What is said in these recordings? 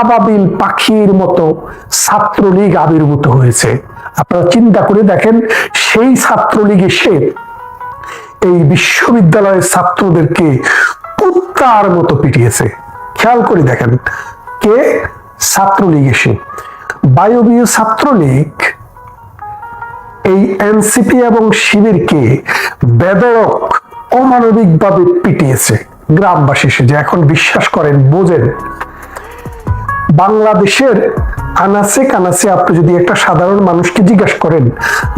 আবাবিল পাখির মতো ছাত্রলীগ আবির্ভূত হয়েছে। আপনারা চিন্তা করে দেখেন, সেই ছাত্রলীগ এসে এই বিশ্ববিদ্যালয়ের ছাত্রদেরকে কুত্তার মতো পিটিয়েছে। খেয়াল করে দেখেন, কে? ছাত্রলীগ এসে। বায়বীয় ছাত্রলীগ এই এনসিপি এবং শিবিরকে বেধড়ক অমানবিকভাবে পিটিয়েছে। গ্রামবাসী এসে যে এখন বিশ্বাস করেন, বোঝেন, বাংলাদেশের আনাচে কানাচে আপনি যদি একটা সাধারণ মানুষকে জিজ্ঞাসা করেন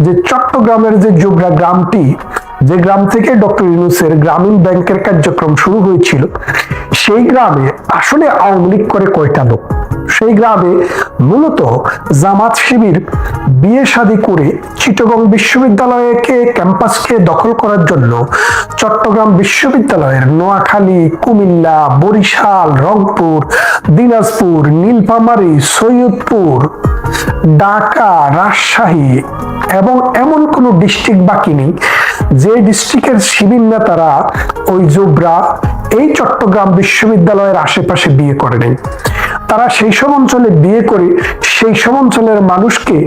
যে চট্টগ্রামের যে জোবরা গ্রামটি, যে গ্রাম থেকে ডক্টর ইউনূসের গ্রামীণ ব্যাংকের কার্যক্রম শুরু হয়েছিল, সেই গ্রামে আসলে আওয়ামী লীগ করে কয়টা লোক? সেই গ্রামে মূলত জামাত শিবির বিয়ে শাদী করে চিটাগং বিশ্ববিদ্যালয়কে ক্যাম্পাসকে দখল করার জন্য চট্টগ্রাম বিশ্ববিদ্যালয়ের নোয়াখালী, কুমিল্লা, বরিশাল, রংপুর, দিনাজপুর, নীলফামারী, সৈয়দপুর, ঢাকা, রাজশাহী এবং এমন কোনো ডিস্ট্রিক্ট বাকি নেই যে ডিস্ট্রিক্টের শিবির নেতারা ওই জোবরা এই চট্টগ্রাম বিশ্ববিদ্যালয়ের আশেপাশে বিয়ে করে নেই। তারা সেই সব অঞ্চলে বিয়ে করে সেই সব অঞ্চলের মানুষকে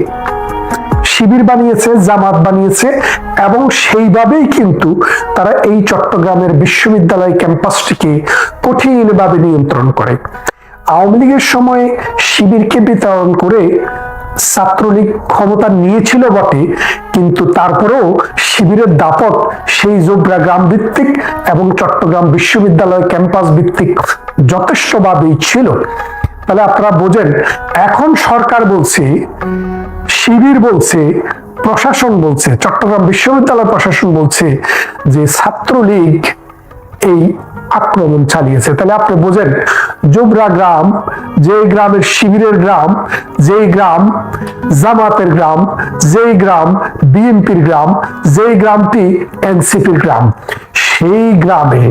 শিবির বানিয়েছে, জামাত বানিয়েছে এবং সেইভাবেই কিন্তু তারা এই চট্টগ্রামের বিশ্ববিদ্যালয় ক্যাম্পাসটিকে কঠিনভাবে নিয়ন্ত্রণ করে। আওয়ামী লীগের সময় শিবিরকে বিতরণ করে ছাত্রলীগ ক্ষমতা নিয়েছিল বটে, কিন্তু তারপরেও শিবিরের দাপট সেই জোবরা গ্রাম ভিত্তিক এবং চট্টগ্রাম বিশ্ববিদ্যালয় ক্যাম্পাস ভিত্তিক যথেষ্টভাবেই ছিল। তাহলে আপনারা বোঝেন, এখন সরকার বলছে, শিবির বলছে, প্রশাসন বলছে, চট্টগ্রাম বিশ্ববিদ্যালয় প্রশাসন বলছে যে ছাত্রলীগ এই আক্রমণ চালিয়েছে। তাহলে আপনি বোঝেন, জোবরা গ্রাম, যে গ্রামের শিবিরের গ্রাম, যেই গ্রাম জামাতের গ্রাম, যেই গ্রাম বিএনপির গ্রাম, যেই গ্রামটি এনসিপির গ্রাম, সেই গ্রামে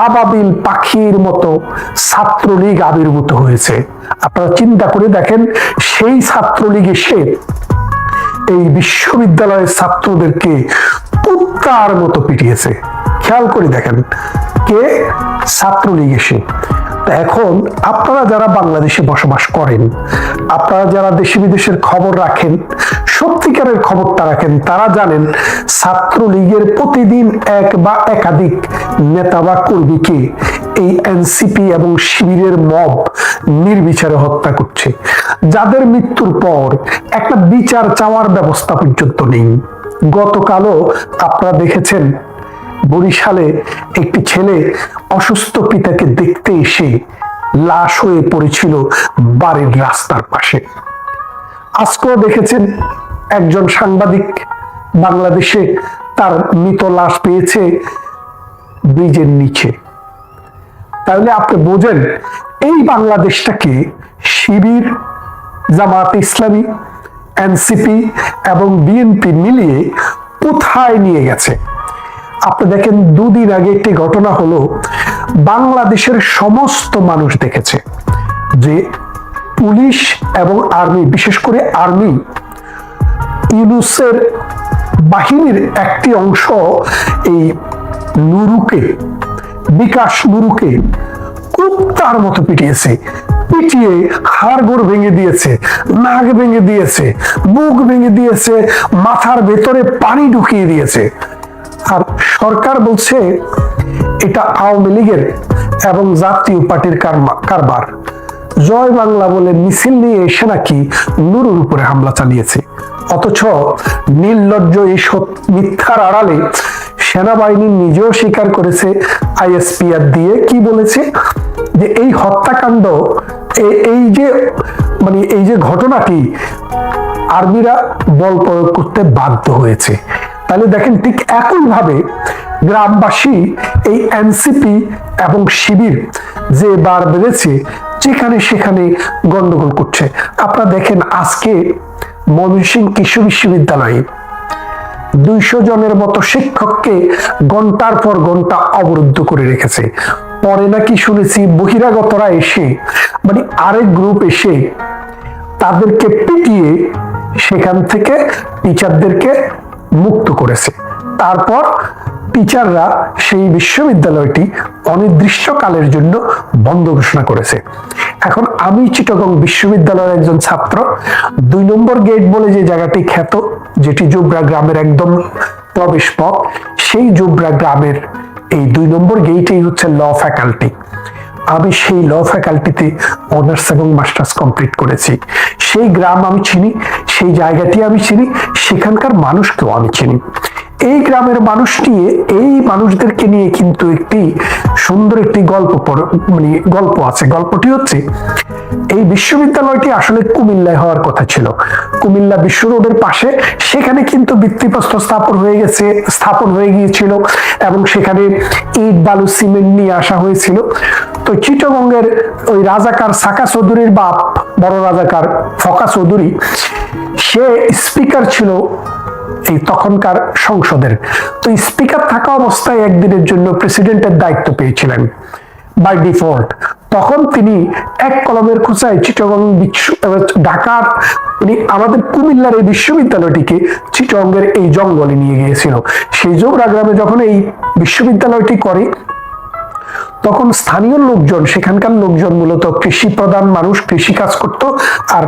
আবাবিল পাখির মতো ছাত্রলীগ আবির্ভূত হয়েছে। আপনারা চিন্তা করে দেখেন, সেই ছাত্রলীগ এসে এই বিশ্ববিদ্যালয়ের ছাত্রদেরকে কুত্তার মতো পিটিয়েছে। খেয়াল করে দেখেন, কে? ছাত্রলীগ এসে। এখন আপনারা যারা বাংলাদেশে বসবাস করেন, আপনারা যারা দেশে বিদেশের খবর রাখেন, সত্যিকারের খবরটা রাখেন, তারা জানেন ছাত্রলীগের প্রতিদিন এক বা একাধিক নেতা বা কর্মীকে এই এনসিপি এবং শিবিরের মব নির্বিচারে হত্যা করছে, যাদের মৃত্যুর পর একটা বিচার চাওয়ার ব্যবস্থা পর্যন্ত নেই। গতকালও আপনারা দেখেছেন, বরিশালে একটি ছেলে অসুস্থ পিতাকে দেখতে এসে লাশ হয়ে পড়েছিল বাড়ির রাস্তার পাশে। আজকেও দেখেছেন একজন সাংবাদিক বাংলাদেশে তার মৃত লাশ পেয়েছে ব্রিজের নিচে। তাহলে আপনি বোঝেন, এই বাংলাদেশটাকে শিবির, জামাত ইসলামী, এনসিপি এবং বিএনপি মিলিয়ে কোথায় নিয়ে গেছে। আপনি দেখেন, দুদিন আগে একটি ঘটনা হলো, বাংলাদেশের সমস্ত মানুষ দেখেছে যে পুলিশ এবং আর্মি, বিশেষ করে আর্মি, ইউনূসের বাহিনীর একটি অংশ এই নুরুকে, বিকাশ নুরুকে কুত্তার মতো পিটিয়েছে। পিটিয়ে হাড়গোড় ভেঙে দিয়েছে, নাক ভেঙে দিয়েছে, বুক ভেঙে দিয়েছে, মাথার ভেতরে পানি ঢুকিয়ে দিয়েছে। আর সরকার বলছে এটা আওয়ামী লীগের এবং জাতীয় পার্টির কারবার। জয় বাংলা বলে মিছিল নিয়ে এসে নাকি নুরুর উপরে হামলা চালিয়েছে। অথচ নির্লজ্জ এই মিথ্যার আড়ালে সেনাবাহিনী নিজেও স্বীকার করেছে, আইএসপিআর দিয়ে কি বলেছে যে এই হত্যাকাণ্ড, এই যে ঘটনাটি আর্মিরা বল প্রয়োগ করতে বাধ্য হয়েছে। তাহলে দেখেন, ঠিক একইভাবে গ্রামবাসী এই এনসিপি এবং শিবির যে বার বেড়েছে, যেখানে সেখানে গন্ডগোল করছে। আপনারা দেখেন, আজকে ময়মনসিংহ কৃষি বিশ্ববিদ্যালয়ে 200 জনের মতো শিক্ষককে ঘন্টার পর ঘন্টা অবরুদ্ধ করে রেখেছে। পরে নাকি শুনেছি বহিরাগতরা এসে, মানে আরেক গ্রুপ এসে তাদেরকে পিটিয়ে সেখান থেকে টিচারদেরকে মুক্ত করেছে। তারপর টিচাররা সেই বিশ্ববিদ্যালয়টি অনির্দিষ্টকালের জন্য বন্ধ ঘোষণা করেছে। এখন আমি চিটাগং বিশ্ববিদ্যালয়ের একজন ছাত্র। 2 নম্বর গেট বলে যে জায়গাটি খ্যাত, যেটি জোবরা গ্রামের একদম প্রবেশ পথ, সেই জোবরা গ্রামের এই 2 নম্বর গেটেই হচ্ছে ল ফ্যাকাল্টি। আমি সেই ল ফ্যাকাল্টিতে অনার্স এবং মাস্টার্স কমপ্লিট করেছি। সেই গ্রাম আমি চিনি, সেই জায়গাটি আমি চিনি, সেখানকার মানুষকেও আমি চিনি। এই গ্রামের মানুষ নিয়ে, এই মানুষদেরকে নিয়ে কিন্তু একটি সুন্দর একটি গল্প আছে। গল্পটি হচ্ছে, এই বিশ্ববিদ্যালয়টি আসলে কুমিল্লায় হওয়ার কথা ছিল, কুমিল্লা বিশ্ব রোডের পাশে। সেখানে কিন্তু ভিত্তিপ্রস্তর স্থাপন হয়ে গিয়েছিল এবং সেখানে ইট বালু সিমেন্ট নিয়ে আসা হয়েছিল। তো চিটাগংয়ের ওই রাজাকার সাকা চৌধুরীর বাপ, বড় রাজাকার ফকা চৌধুরী, সে স্পিকার ছিল এই তখনকার সংসদের। তো স্পিকার থাকা অবস্থায় একদিনের জন্য প্রেসিডেন্টের দায়িত্ব পেয়েছিলেন বাই ডিফল্ট। তখন তিনি এক কলমের খোঁচায় চিটাগং ঢাকার আমাদের কুমিল্লার এই বিশ্ববিদ্যালয়টিকে চিটাগংয়ের এই জঙ্গলে নিয়ে গিয়েছিল। সেই জোবরা গ্রামে যখন এই বিশ্ববিদ্যালয়টি করে, তখন স্থানীয় লোকজন, সেখানকার লোকজন মূলত কৃষি প্রধান মানুষ, কৃষি কাজ করত আর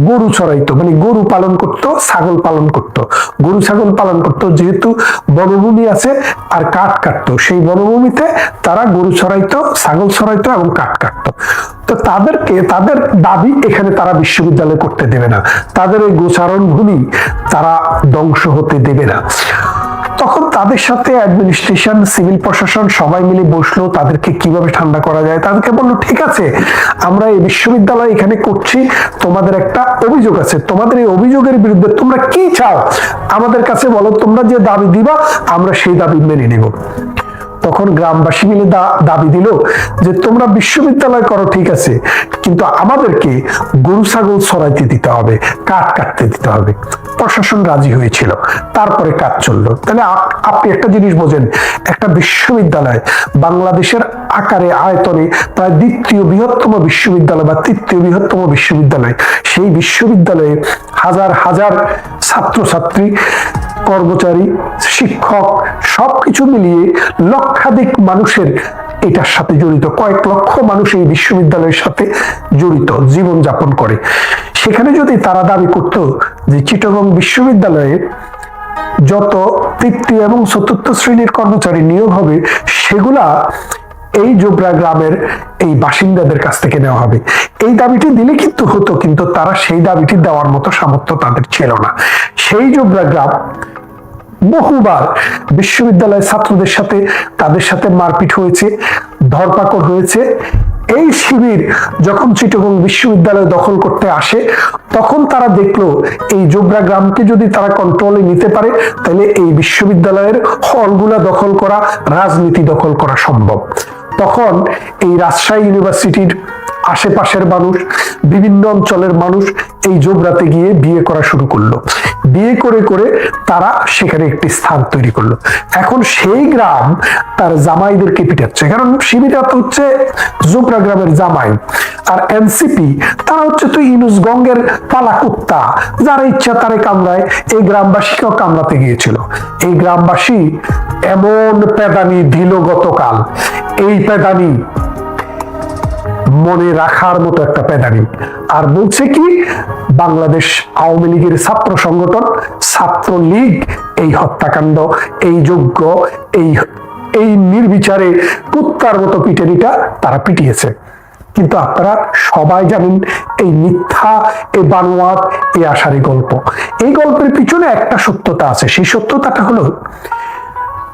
গরু চড়াইতো, গরু পালন করত, ছাগল পালন করত, গরু ছাগল পালন করত। যেহেতু বনভূমি আছে আর কাঠ কাটতো, সেই বনভূমিতে তারা গরু চড়াইতো, ছাগল চড়াইতো এবং কাঠ কাটতো। তো তাদের দাবি, এখানে তারা বিশ্ববিদ্যালয় করতে দেবে না, তাদের এই গোচারণ ভূমি তারা ধ্বংস হতে দেবে না। তখন তাদের সাথে অ্যাডমিনিস্ট্রেশন, সিভিল প্রশাসন সবাই মিলে বসলো, তাদেরকে কিভাবে ঠান্ডা করা যায়। তাদেরকে বললো, ঠিক আছে, আমরা এই বিশ্ববিদ্যালয় এখানে করছি, তোমাদের একটা অভিযোগ আছে, তোমাদের এই অভিযোগের বিরুদ্ধে তোমরা কি চাও আমাদের কাছে বলো, তোমরা যে দাবি দিবা আমরা সেই দাবি মেনে নেব। তখন গ্রামবাসী মিলে দাবি দিল যে তোমরা বিশ্ববিদ্যালয় করো ঠিক আছে, কিন্তু আমাদেরকে গরু ছাগল চড়াইতে দিতে হবে, কাঠ কাটতে দিতে হবে। প্রশাসন রাজি হয়েছিল, তারপরে কাজ চললো। তাহলে আপনি একটা জিনিস বোঝেন, একটা বিশ্ববিদ্যালয় বাংলাদেশের আকারে আয়তনে প্রায় 2য় বৃহত্তম বিশ্ববিদ্যালয় বা 3য় বৃহত্তম বিশ্ববিদ্যালয়, সেই বিশ্ববিদ্যালয়ে হাজার হাজার ছাত্রছাত্রী, কর্মচারী, শিক্ষক সবকিছু মিলিয়ে লক্ষাধিক মানুষের এটার সাথে জড়িত, কয়েক লক্ষ মানুষ এই বিশ্ববিদ্যালয়ের সাথে জড়িত, জীবন যাপন করে। সেখানে যদি তারা দাবি করত যে চিটাগং বিশ্ববিদ্যালয়ে যত 3য় এবং 4র্থ শ্রেণীর কর্মচারী নিয়োগ হবে, সেগুলা এই জোবরা গ্রামের এই বাসিন্দাদের কাছ থেকে নেওয়া হবে, এই দাবিটি দিলে কিন্তু হতো। কিন্তু তারা সেই দাবিটি দেওয়ার মতো সামর্থ্য তাদের ছিল না। সেই জোবরা গ্রাম বহুবার বিশ্ববিদ্যালয়ের ছাত্রদের সাথে, তাদের সাথে মারপিট হয়েছে, ধরপাকড় হয়েছে। এই শিবির যখন চিটাগং বিশ্ববিদ্যালয় দখল করতে আসে, তখন তারা দেখলো এই জোবরা গ্রামকে যদি তারা কন্ট্রোলে নিতে পারে, তাহলে এই বিশ্ববিদ্যালয়ের হলগুলা দখল করা, রাজনীতি দখল করা সম্ভব। তখন এই রাজশাহী ইউনিভার্সিটির আশেপাশের মানুষ, বিভিন্ন অঞ্চলের মানুষ এই জোবরাতে গিয়ে বিয়ে করা শুরু করলো। বিয়ে করে করে তারা সেখানে একটি স্থান তৈরি করলো। এখন সেই গ্রাম তার জামাইদেরকে পিটাচ্ছে, কারণ শিবিরা তো হচ্ছে জোবরা গ্রামের জামাই, আর এনসিপি তারা হচ্ছে তো ইউনুস গঙ্গের পালা কুত্তা, যারা ইচ্ছা তারে কামড়ায়। এই গ্রামবাসীকেও কামড়াতে গিয়েছিল। এই গ্রামবাসী এমন পেদানি দিল গতকাল, এই পেদানি মনে রাখার মতো একটা পেদানি। আর বলছে কি, বাংলাদেশ আওয়ামী লীগের ছাত্র সংগঠন ছাত্রলীগ এই হত্যাকাণ্ড, এই যজ্ঞ, এই নির্বিচারে কুত্তার মতো পিটানিটা তারা পিটিয়েছে। কিন্তু আপনারা সবাই জানেন এই মিথ্যা, এই বানোয়াট, এই আশারি গল্প। এই গল্পের পিছনে একটা সত্যতা আছে। সেই সত্যতাটা হলো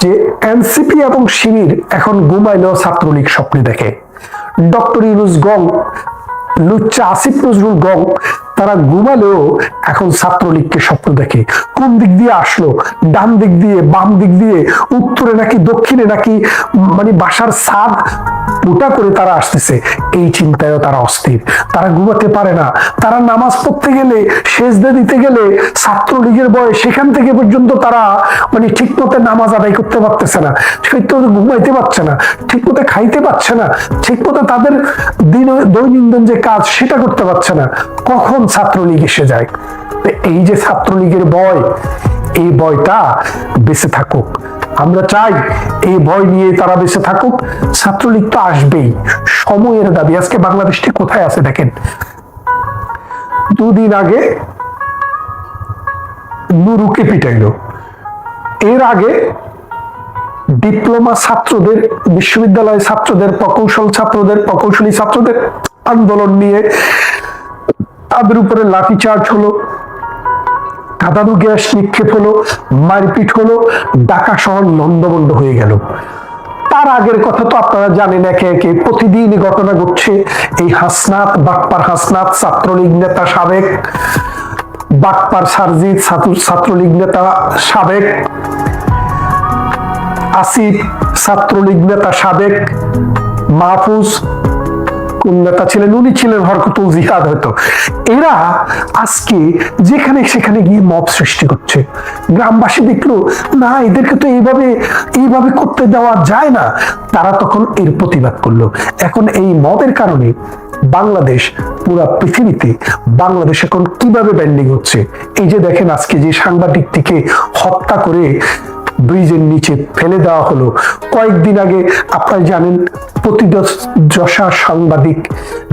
যে এনসিপি এবং শিবির এখন ঘুমাইলেও ছাত্রলীগ স্বপ্নে দেখে। ডক্টর ইউনুস গং, লুচ্চা আসিফ নজরুল গং, তারা ঘুমালেও এখন ছাত্রলীগকে স্বপ্ন দেখে। কোন দিক দিয়ে আসলো, ডান দিক দিয়ে, বাম দিক দিয়ে, উত্তরে নাকি দক্ষিণে নাকি, বাসার ছাদ মোটা করে তারা আসতেছে, এই চিন্তায়ও তারা অস্থির। তারা ঘুমাতে পারে না। তারা নামাজ পড়তে গেলে, সেজদা দিতে গেলে ছাত্রলীগের বয়স, সেখান থেকে পর্যন্ত তারা ঠিক মতো নামাজ আদায় করতে পারতেছে না, ঠিক মতো ঘুমাইতে পারছে না, ঠিক মতো খাইতে পারছে না, ঠিক মতো তাদের দৈনন্দিন যে কাজ সেটা করতে পারছে না। কখন ছাত্রলীগ এসে যায়? এই যে ছাত্রলীগের বয়, এই বয়টা বেঁচে থাকুক। আমরা চাই এই ভয় নিয়ে তারা বেঁচে থাকুক। ছাত্রলীগ তো আসবেই, সময়ের দাবি। আজকে বাংলাদেশটি কোথায় আছে দেখেন, দুদিন আগে নুরুকে পিটাইলো, এর আগে ডিপ্লোমা ছাত্রদের, বিশ্ববিদ্যালয় ছাত্রদের, প্রকৌশলী ছাত্রদের আন্দোলন নিয়ে তাদের উপরে লাঠিচার্জ হলো, কাঁদানো গ্যাস নিক্ষেপ হলো, মারপিট হলো, ঢাকা শহর লন্ডভন্ড হয়ে গেল। তার আগের কথা তো আপনারা জানেন, একে একে প্রতিদিন ঘটনা ঘটছে। এই হাসনাত, বাটপার হাসনাত, ছাত্রলীগ নেতা সাবেক, বাটপার সারজিৎ, ছাত্রলীগ নেতা সাবেক, আসিফ ছাত্রলীগ নেতা সাবেক, মাহফুজ কোন নেতা ছিলেন, উনি ছিলেন হরকতুল জিহাদ হয়তো। এরা আজকে যেখানে সেখানে গিয়ে মব সৃষ্টি করছে। গ্রামবাসী দেখলো না, এদেরকে তো এইভাবে করতে দেওয়া যায় না, তারা তখন এর প্রতিবাদ করলো। এখন এই মবের কারণে বাংলাদেশ, পুরো পৃথিবীতে বাংলাদেশ এখন কিভাবে ব্যান্ডিং হচ্ছে। এই যে দেখেন, আজকে যে সাংবাদিকটিকে হত্যা করে ব্রিজের নিচে ফেলে দেওয়া হলো, কয়েকদিন আগে আপনারা জানেন প্রতিযশা সাংবাদিক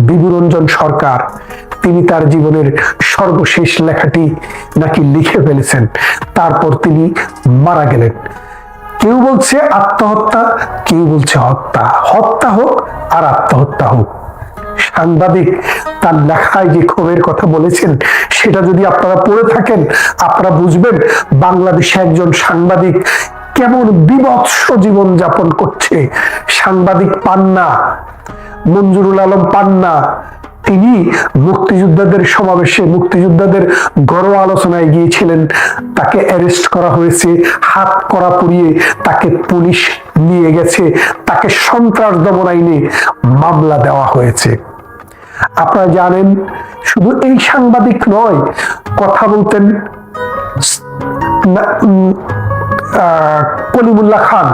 বিভুরঞ্জন সরকার, তিনি তার জীবনের সর্বশেষ লেখাটি নাকি লিখে ফেলেছেন, তারপর তিনি মারা গেলেন। কেউ বলছে আত্মহত্যা, কেউ বলছে হত্যা। হত্যা হোক আর আত্মহত্যা হোক, সাংবাদিক তার লেখায় যে ক্ষোভের কথা বলেছেন সেটা যদি আপনারা পড়ে থাকেন, আপনারা বুঝবেন বাংলাদেশে একজন সাংবাদিক কেমন বিভৎস জীবন যাপন করছে। সাংবাদিক পান্না, মঞ্জুরুল আলম পান্না, তিনি মুক্তিযোদ্ধাদের সমাবেশে, মুক্তিযোদ্ধাদের ঘরোয়া আলোচনায় গিয়েছিলেন, তাকে অ্যারেস্ট করা হয়েছে, হাত কড়া পরিয়ে তাকে পুলিশ নিয়ে গেছে, তাকে সন্ত্রাস দমন আইনে মামলা দেওয়া হয়েছে। আপনারা জানেন, শুধু এই সাংবাদিক নয়, কথা বলতেন কলিমুল্লাহ খান,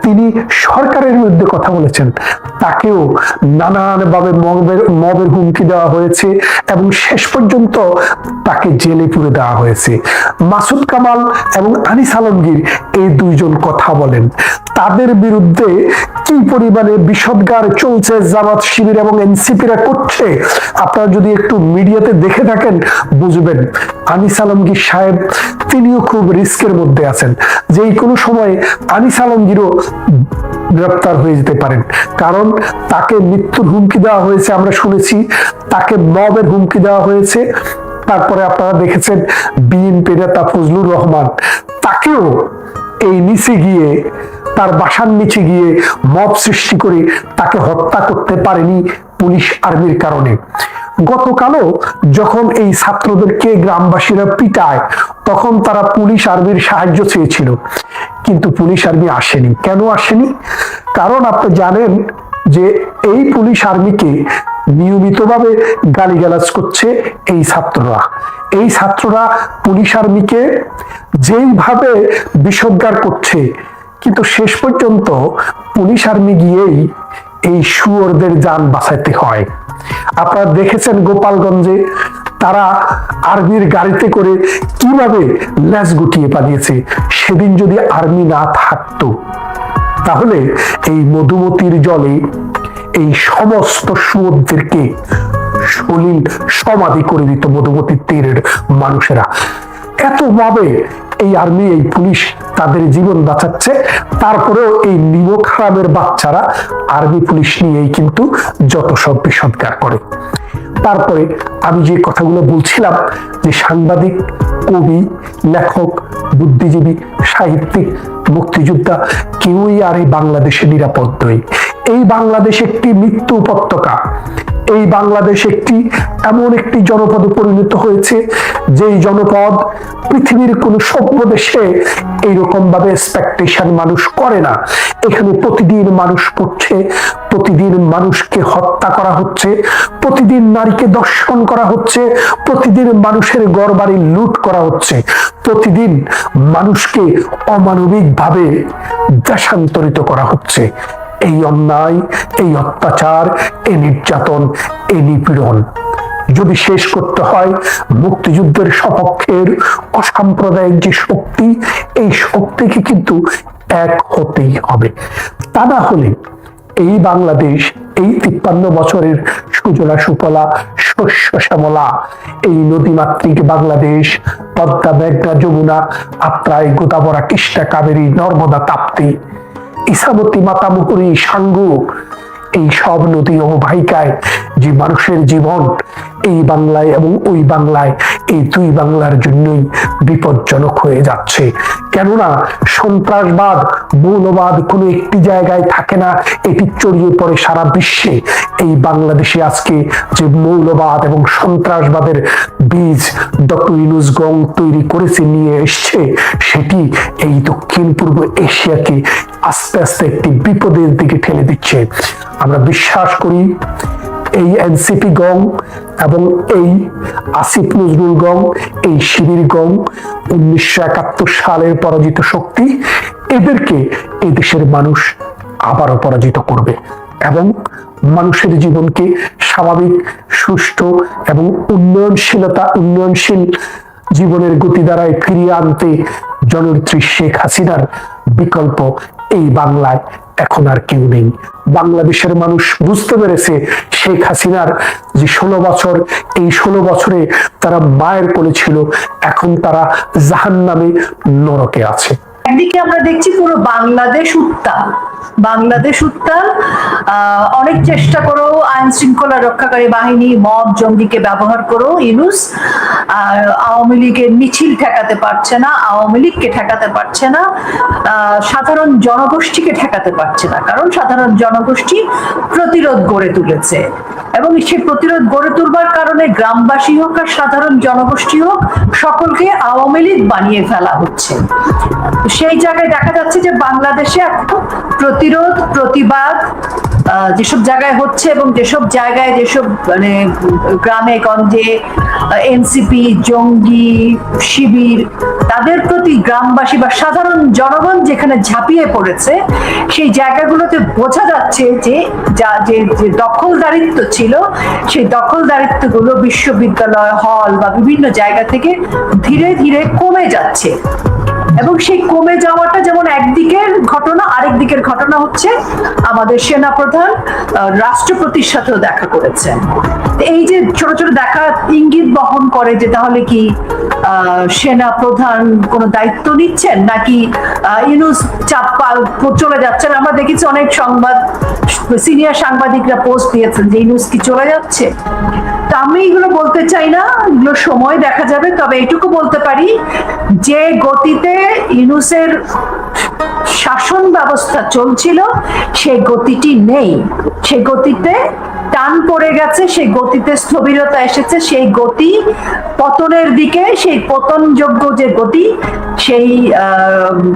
তিনি সরকারের বিরুদ্ধে কথা বলেছেন, তাকেও নানানভাবে মবের হুমকি দেওয়া হয়েছে এবং শেষ পর্যন্ত তাকে জেলে পুরে দেওয়া হয়েছে। মাসুদ কামাল এবং আনিস আলমগীর এই দুইজন কথা বলেন, তাদের বিরুদ্ধে কি পরিমাণে বিষোদ্গার চলছে জামাত শিবির এবং এনসিপিরা করছে, আপনারা যদি একটু মিডিয়াতে দেখে থাকেন বুঝবেন। আনিস আলমগীর সাহেব তিনিও খুব রিস্কের মধ্যে আছেন, যে কোনো সময় আনিস আলমগীরও গ্রেপ্তার হয়ে যেতে পারেন, কারণ তাকে মৃত্যুর হুমকি দেওয়া হয়েছে, আমরা শুনেছি, তাকে মবের হুমকি দেওয়া হয়েছে। তারপরে আপনারা দেখেছেন বিএনপি নেতা ফজলুর রহমান, তাকেও এই নিচে গিয়ে, তার বাসার নিচে গিয়ে মব সৃষ্টি করে তাকে হত্যা করতে পারেনি পুলিশ আর্মির কারণে। গতকালও যখন এই ছাত্রদেরকে গ্রামবাসীরা পিটায়, তখন তারা পুলিশ আর্মির সাহায্য চেয়েছিল, কিন্তু পুলিশ আর্মি আসেনি। কেন আসেনি? কারণ আপনি জানেন যে এই পুলিশ আর্মিকে নিয়মিতভাবে গালিগালাজ করছে এই ছাত্ররা। এই ছাত্ররা পুলিশ আর্মিকে যেইভাবে বিষোদ্গার করছে, কিন্তু শেষ পর্যন্ত পুলিশ আর্মি গিয়েই এই শুয়োরদের জান বাঁচাতে হয়। আপনারা দেখেছেন গোপালগঞ্জে তারা আর্মির গাড়িতে করে কিভাবে ল্যাজ গুটিয়ে পালিয়েছে। সেদিন যদি আর্মি না থাকতো, তাহলে এই মধুমতির জলে এই সমস্ত শুয়োরদেরকে সলিল সমাধি করে দিত মধুমতির তীরের মানুষেরা। এত ভাবে এই আর্মি, এই পুলিশ তাদের জীবন বাঁচাচ্ছে, তারপরেও এই নিমক হারামের বাচ্চারা আর্মি পুলিশ নিয়েই কিন্তু যত সব বিষোদ্গার করে। তারপরে আমি যে কথাগুলো বলছিলাম, যে সাংবাদিক, কবি, লেখক, বুদ্ধিজীবী, সাহিত্যিক, মুক্তিযোদ্ধা কেউই আর এই বাংলাদেশে নিরাপদ নয়। এই বাংলাদেশ একটি মৃত্যু উপত্যকা। এই বাংলাদেশ এমন একটি জনপদে পরিণত হয়েছে, যেই জনপদ পৃথিবীর কোন সভ্য দেশে এইরকম ভাবে এক্সপেকটেশন মানুষ করে না। এখানে প্রতিদিন মানুষ পড়ছে, প্রতিদিন মানুষকে হত্যা করা হচ্ছে, প্রতিদিন নারীকে দর্শন করা হচ্ছে, প্রতিদিন মানুষের ঘরবাড়ি লুট করা হচ্ছে, প্রতিদিন মানুষকে অমানবিক ভাবে দেশান্তরিত করা হচ্ছে। এই অন্যায়, এই অত্যাচার, এই নির্যাতন, এই নিপীড়ন যদি শেষ করতে হয়, মুক্তিযুদ্ধের সপক্ষের অসাম্প্রদায়িক যে শক্তি, এই শক্তিকে কিন্তু এক হতেই হবে। তা না হলে এই বাংলাদেশ, এই 53 বছরের সুজলা সুফলা শস্য শ্যামলা এই নদীমাতৃক বাংলাদেশ, পদ্মা, মেঘনা, যমুনা, আত্রাই, গোদাবরা, কৃষ্ণা, কাবেরী, নর্মদা, তাপ্তি, ইসামতি, মাতামুহুরী, সাঙ্গু, এই সব নদী অববাহিকায় যে মানুষের জীবন এই বাংলায় এবং ওই বাংলায়, এই দুই বাংলার জন্যই বিপজ্জনক হয়ে যাচ্ছে। কেননা সন্ত্রাসবাদ, মৌলবাদ কোনো একটি জায়গায় থাকে না, এটি ছড়িয়ে পড়ে সারা বিশ্বে। এই বাংলাদেশে আজকে যে মৌলবাদ এবং সন্ত্রাসবাদের বীজ ডক্টর ইউনূস গং তৈরি করেছে, নিয়ে এসছে, সেটি এই দক্ষিণ পূর্ব এশিয়াকে আস্তে আস্তে একটি বিপদের দিকে ঠেলে দিচ্ছে। আমরা বিশ্বাস করি এই এনসিপি গং এবং এই আসিফ নজরুল গং, এই শিবির গং, 1971 সালের পরাজিত শক্তি, এদেরকে এই দেশের মানুষ আবারও পরাজিত করবে এবং মানুষের জীবনকে স্বাভাবিক, সুষ্ঠু এবং উন্নয়নশীল জীবনের গতি দ্বারায় ফিরিয়ে আনতে জননেত্রী শেখ হাসিনার বিকল্প এই বাংলায় এখন আর কেউ নেই। বাংলাদেশের মানুষ বুঝতে পেরেছে শেখ হাসিনার যে 16 বছর, এই 16 বছরে তারা মায়ের কোলে ছিল, এখন তারা জাহান্নামে, নরকে আছে। একদিকে আমরা দেখছি পুরো বাংলাদেশ উত্তাল, অনেক চেষ্টা করেও আইন শৃঙ্খলা রক্ষাকারী বাহিনী, মব, জঙ্গিকে ব্যবহার করেও ইউনূস আওয়ামী লীগের মিছিল ঠেকাতে পারছে না, আওয়ামী লীগকে ঠেকাতে পারছে না, সাধারণ জনগোষ্ঠীকে ঠেকাতে পারছে না। কারণ সাধারণ জনগোষ্ঠী প্রতিরোধ গড়ে তুলেছে এবং সেই প্রতিরোধ গড়ে তুলবার কারণে গ্রামবাসী হোক আর সাধারণ জনগোষ্ঠী হোক, সকলকে আওয়ামী লীগ বানিয়ে ফেলা হচ্ছে। সেই জায়গায় দেখা যাচ্ছে যে বাংলাদেশে প্রতিরোধ, প্রতিবাদ যেসব জায়গায় হচ্ছে এবং যেসব জায়গায়, যেসব মানে গ্রামে গঞ্জে এনসিপি, জঙ্গি, শিবির, তাদের প্রতি গ্রামবাসী বা সাধারণ জনগণ যেখানে ঝাঁপিয়ে পড়েছে, সেই জায়গাগুলোতে বোঝা যাচ্ছে যে যে দখলদারিত্ব ছিল, সেই দখলদারিত্বগুলো বিশ্ববিদ্যালয়, হল বা বিভিন্ন জায়গা থেকে ধীরে ধীরে কমে যাচ্ছে। এবং সেই কমে যাওয়াটা যেমন একদিকের ঘটনা, আরেক দিকের ঘটনা হচ্ছে আমাদের সেনাপ্রধান রাষ্ট্রপতির সাথেও দেখা করেছেন। এই যে ছোট ছোট দেখা ইঙ্গিত বহন করে যে তাহলে কি সেনাপ্রধান কোনো দায়িত্ব নিচ্ছেন নাকি ইউনূস চাপ চলে যাচ্ছেন। আমরা দেখেছি অনেক সিনিয়র সাংবাদিকরা পোস্ট দিয়েছেন যে ইউনূস কি চলে যাচ্ছে। তা আমি এগুলো বলতে চাই না, এগুলো সময় দেখা যাবে। তবে এটুকু বলতে পারি যে গতিতে ইউনূসের শাসন ব্যবস্থা চলছিল সেই গতিটি নেই, সেই গতিতে টান পড়ে গেছে, সেই গতিতে স্থবিরতা এসেছে, সেই গতি পতনের দিকে, সেই পতনযোগ্য যে গতি, সেই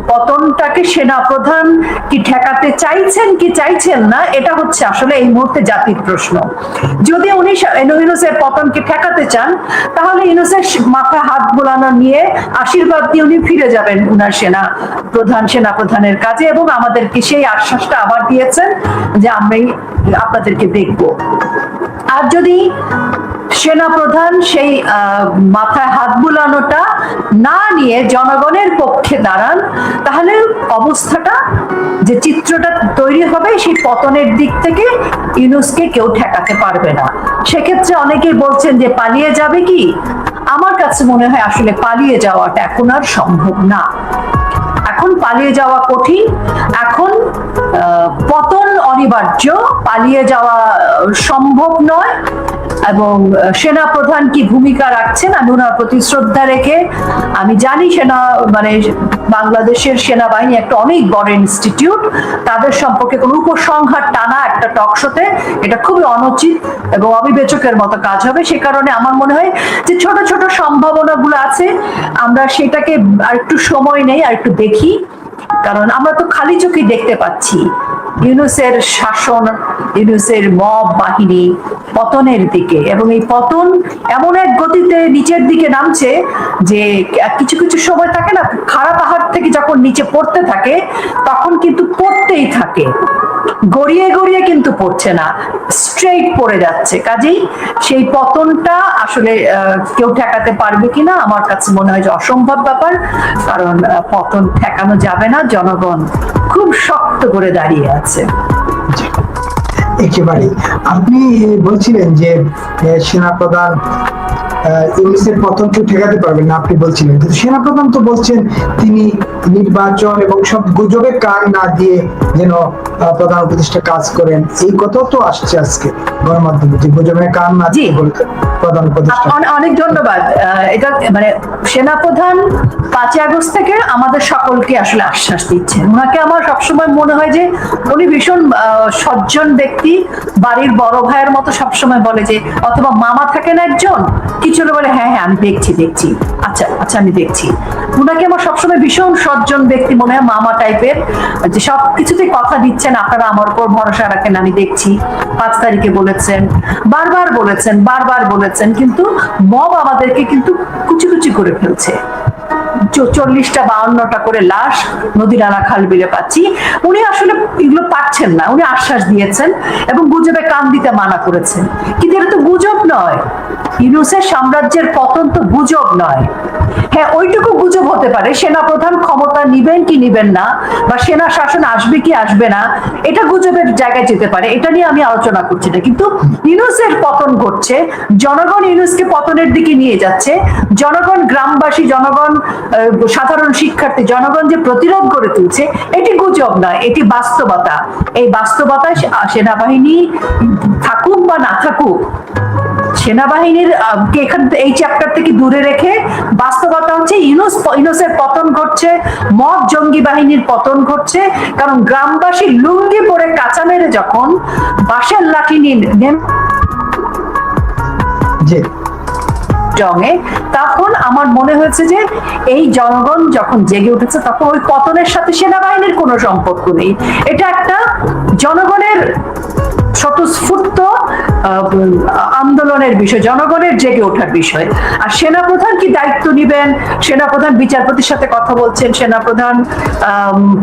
পতনটাকে সেনাপ্রধান কি ঠেকাতে চাইছেন কি চাইছেন না, এটা হচ্ছে আসলে এই মুহূর্তে জাতির প্রশ্ন। যদি উনি ইউনূসের পতনকে ঠেকাতে চান, তাহলে ইউনূসের মাথায় হাত বোলানো নিয়ে আশীর্বাদ দিয়ে উনি ফিরে যাবেন উনার সেনাপ্রধানের কাজে এবং আমাদেরকে সেই আশ্বাসটা আবার দিয়েছেন যে আমরাই আপনাদেরকে দেখব। আর যদি সেনাপ্রধান সেই মাথায় হাত বুলানোটা না নিয়ে জনগণের পক্ষে দাঁড়ান, তাহলে অবস্থাটা, যে চিত্রটা তৈরি হবে, সেই পতনের দিক থেকে ইউনূসকে কেউ ঠেকাতে পারবে না। সেক্ষেত্রে অনেকেই বলছেন যে পালিয়ে যাবে কি। আমার কাছে মনে হয় আসলে পালিয়ে যাওয়াটা এখন আর সম্ভব না। এখন পালিয়ে যাওয়া কঠিন, এখন পতন অনিবার্য, পালিয়ে যাওয়া সম্ভব নয়। এবং সেনাপ্রধান কি ভূমিকা রাখছেন, আমি ওনার প্রতি শ্রদ্ধা রেখে, আমি জানি বাংলাদেশের সেনাবাহিনী একটা অনেক বড় ইনস্টিটিউট, তাদের সম্পর্কে কোনো উপসংহার টানা একটা টক শোতে এটা খুবই অনুচিত এবং অবিবেচকের মতো কাজ হবে। সে কারণে আমার মনে হয় যে ছোট ছোট সম্ভাবনাগুলো আছে, আমরা সেটাকে আর একটু সময় নেই, আর একটু দেখি। কারণ আমরা তো খালি চোখে দেখতে পাচ্ছি ইউনূসের শাসন, ইউনূসের মব বাহিনী পতনের দিকে, এবং এই পতন এমন এক গতিতে নিচের দিকে নামছে যে কিছু কিছু সময় থাকে না, খাড়া পাহাড় থেকে যখন নিচে পড়তে থাকে তখন কিন্তু পড়তেই থাকে। গড়িয়ে গড়িয়ে কিন্তু পড়ছে না, স্ট্রেইট পড়ে যাচ্ছে। কাজেই সেই পতনটা আসলে কেউ ঠেকাতে পারবে কিনা আমার কাছে মনে হয় যে অসম্ভব ব্যাপার, কারণ পতন ঠেকানো যাবে না, জনগণ খুব শক্ত করে দাঁড়িয়ে আছে। একেবারে আপনি বলছিলেন যে সেনাপ্রধান ইউনূসের পতন কেউ ঠেকাতে পারবেন না, আপনি বলছিলেন, কিন্তু সেনাপ্রধান তো বলছেন তিনি নির্বাচন এবং সব গুজবে কান না দিয়ে যেন প্রধান উপদেষ্টা কাজ করেন। এই কথাও তো আসছে আজকে গণমাধ্যমে যে গুজবে কান না দিয়ে বলতেন প্রধান উপদেষ্টা। অনেক ধন্যবাদ। এটা মানে সেনাপ্রধান 5ই আগস্ট থেকে আমাদের সকলকে আসলে আশ্বাস দিচ্ছেন। ওনাকে আমার সবসময় মনে হয় যে উনি ভীষণ সজ্জন ব্যক্তি, বাড়ির বড় ভাইয়ের মতো সবসময় বলে যে, অথবা মামা থাকেন একজন, কিছু বলে হ্যাঁ হ্যাঁ আমি দেখছি, আচ্ছা আচ্ছা আমি দেখছি। উনাকে আমার সবসময় ভীষণ সজ্জন ব্যক্তি মনে হয়, মামা টাইপের, যে সব কিছুতে কথা দিচ্ছেন, আপনারা আমার উপর ভরসা রাখেন, আমি দেখছি। 5 তারিখে বলেছেন, বারবার বলেছেন, কিন্তু মব আমাদেরকে কিন্তু কুচি কুচি করে ফেলছে। 40টা 52টা করে লাশ নদী নালা খাল বিলে পাচ্ছি। উনি আসলে এগুলো পাচ্ছেন না, উনি আশ্বাস দিয়েছেন এবং গুজবে কান দিতে মানা করেছেন, কিন্তু এটা তো গুজব নয়। ইউনূসের সাম্রাজ্যের পতন তো গুজব নয়। হ্যাঁ, ওইটুকু গুজব হতে পারে সেনাপ্রধান ক্ষমতা নিবেন কি নিবেন না, বা সেনা শাসন আসবে কি আসবে না, এটা গুজবের জায়গায় যেতে পারে, এটা নিয়ে আমি আলোচনা করছি না। কিন্তু ইউনূসের পতন ঘটছে, জনগণ ইউনূসকে পতনের দিকে নিয়ে যাচ্ছে, জনগণ, গ্রামবাসী, জনগণ, সাধারণ শিক্ষার্থী, জনগণ যে প্রতিরোধ গড়ে তুলছে, এটি গুজব নয়, এটি বাস্তবতা। এই বাস্তবতায় সেনাবাহিনী থাকুক বা না থাকুক, সেনাবাহিনীর এই চ্যাপ্টার থেকে দূরে রেখে বাস্তবতা হচ্ছে ইউনূসের পতন ঘটছে, মব জঙ্গি বাহিনীর পতন ঘটছে। কারণ গ্রামবাসী লুঙ্গি পরে কাঁচা মেরে যখন বাঁশের লাঠি নিয়ে জঙ্গে, তখন আমার মনে হয়েছে যে এই জনগণ যখন জেগে উঠেছে, তখন ওই পতনের সাথে সেনাবাহিনীর কোনো সম্পর্ক নেই। এটা একটা জনগণের স্বতঃস্ফূর্ত আন্দোলনের বিষয়, জনগণের জেগে ওঠার বিষয়। আর সেনাপ্রধান কি দায়িত্ব নিবেন? সেনাপ্রধান বিচারপতির সাথে কথা বলছেন, সেনাপ্রধান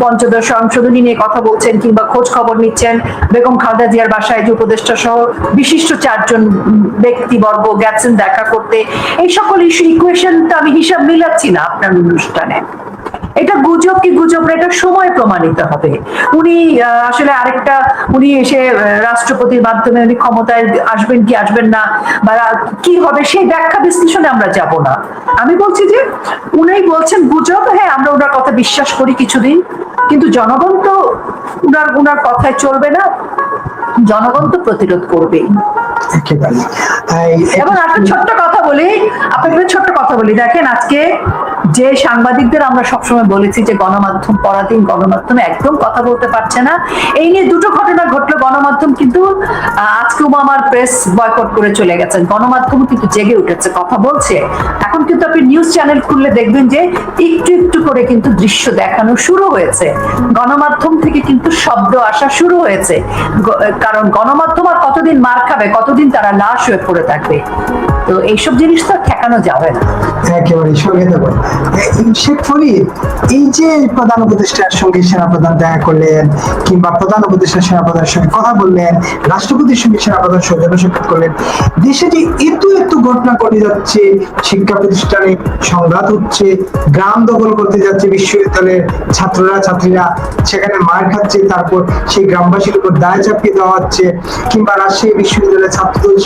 পঞ্চদশ সংশোধনী নিয়ে কথা বলছেন, কিংবা খোঁজ খবর নিচ্ছেন। বেগম খালেদা জিয়ার বাসায় যে উপদেষ্টা সহ বিশিষ্ট 4 জন ব্যক্তিবর্গ গেছেন দেখা করতে। এই সকল ইকুয়েশনটা আমি হিসাব মিলাচ্ছি না আপনার অনুষ্ঠানে। এটা গুজব কি গুজব না, এটা সময় প্রমাণিত হবে। উনি আসলে আরেকটা, উনি এসে রাষ্ট্রপতির মাধ্যমে উনি ক্ষমতায় আসবেন কি আসবেন না, বা কি হবে, সেই ব্যাখ্যা বিশ্লেষণে আমরা যাব না। আমি বলছি যে উনি বলছেন গুজব, হ্যাঁ আমরা ওনার কথা বিশ্বাস করি কিছুদিন, কিন্তু জনগণ তো উনার কথায় চলবে না, জনগণ তো প্রতিরোধ করবেই। এবং একটা ছোট্ট কথা বলি আপনাকে, দেখেন আজকে যে সাংবাদিকদের আমরা সবসময় বলেছি যে গণমাধ্যম পরাধীন, গণমাধ্যমে একদম কথা বলতে পারছে না, এই নিয়ে 2টো ঘটনা ঘটলো। গণমাধ্যম কিন্তু আজকে আমার প্রেস বয়কট করে চলে গেছেন, গণমাধ্যম কিন্তু জেগে উঠেছে, কথা বলছে। এখন কিন্তু আপনি নিউজ চ্যানেল খুললে দেখবেন যে একটু একটু করে কিন্তু দৃশ্য দেখানো শুরু হয়েছে, গণমাধ্যম থেকে কিন্তু শব্দ আসা শুরু হয়েছে। কারণ গণমাধ্যম আর কতদিন মার খাবে, কতদিন তারা লাশ হয়ে পড়ে থাকবে? তো এইসব জিনিস তো ঠেকানো যাবে না। একেবারে সঙ্গে দেব শেখ ফরিদ, এই যে প্রধান উপদেষ্টার সঙ্গে সেনাপ্রধান দেখা করলেন, কিংবা প্রধান উপদেষ্টা সেনাপ্রধানের সঙ্গে কথা বললেন, রাষ্ট্রপতির সঙ্গে সেনাপ্রধান সৌজন্য সাক্ষাৎ করলেন, দেশে যে এত ঘটনা ঘটে যাচ্ছে, শিক্ষা প্রতিষ্ঠানে সংঘাত হচ্ছে, গ্রাম দখল করতে যাচ্ছে বিশ্ববিদ্যালয়ের ছাত্রীরা সেখানে মার খাচ্ছে, তারপর সেই গ্রামবাসীর উপর দায় চাপিয়ে দেওয়া হচ্ছে, কিংবা রাজশাহী বিশ্ববিদ্যালয়ের ছাত্রদল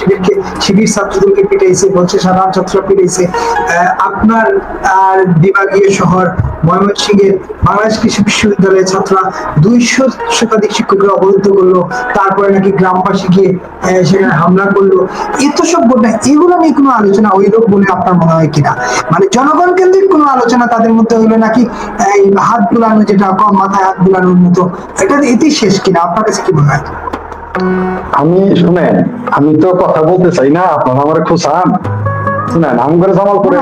শিবির ছাত্রদলকে পিটাইছে, বলছে সাধারণ ছাত্ররা পিটাইছে। আপনার আর বিভাগীয় শহর ময়মনসিংহের বাংলাদেশ কৃষি বিশ্ববিদ্যালয়ের ছাত্ররা 200 শতাধিক শিক্ষককে অবরুদ্ধ করলো, তারপরে নাকি গ্রামবাসী গিয়ে সেখানে হামলা করলো। এত সব ঘটনা, এগুলো নিয়ে কোনো আলোচনা হইল বলে আপনার মনে হয় কিনা? মানে জনগণ কেন্দ্রিক কোনো আলোচনা তাদের মধ্যে হইলো, নাকি হাত বুলানো, যেটা কম মাথায় হাত বুলানোর মতো, এটা এতেই শেষ কিনা? আপনার কাছে কি মনে হয়? শুনেন, আমি তো কথা বলতে চাই না, আপনারা আমার খুশান শুনেন, আমি করে জামাল করে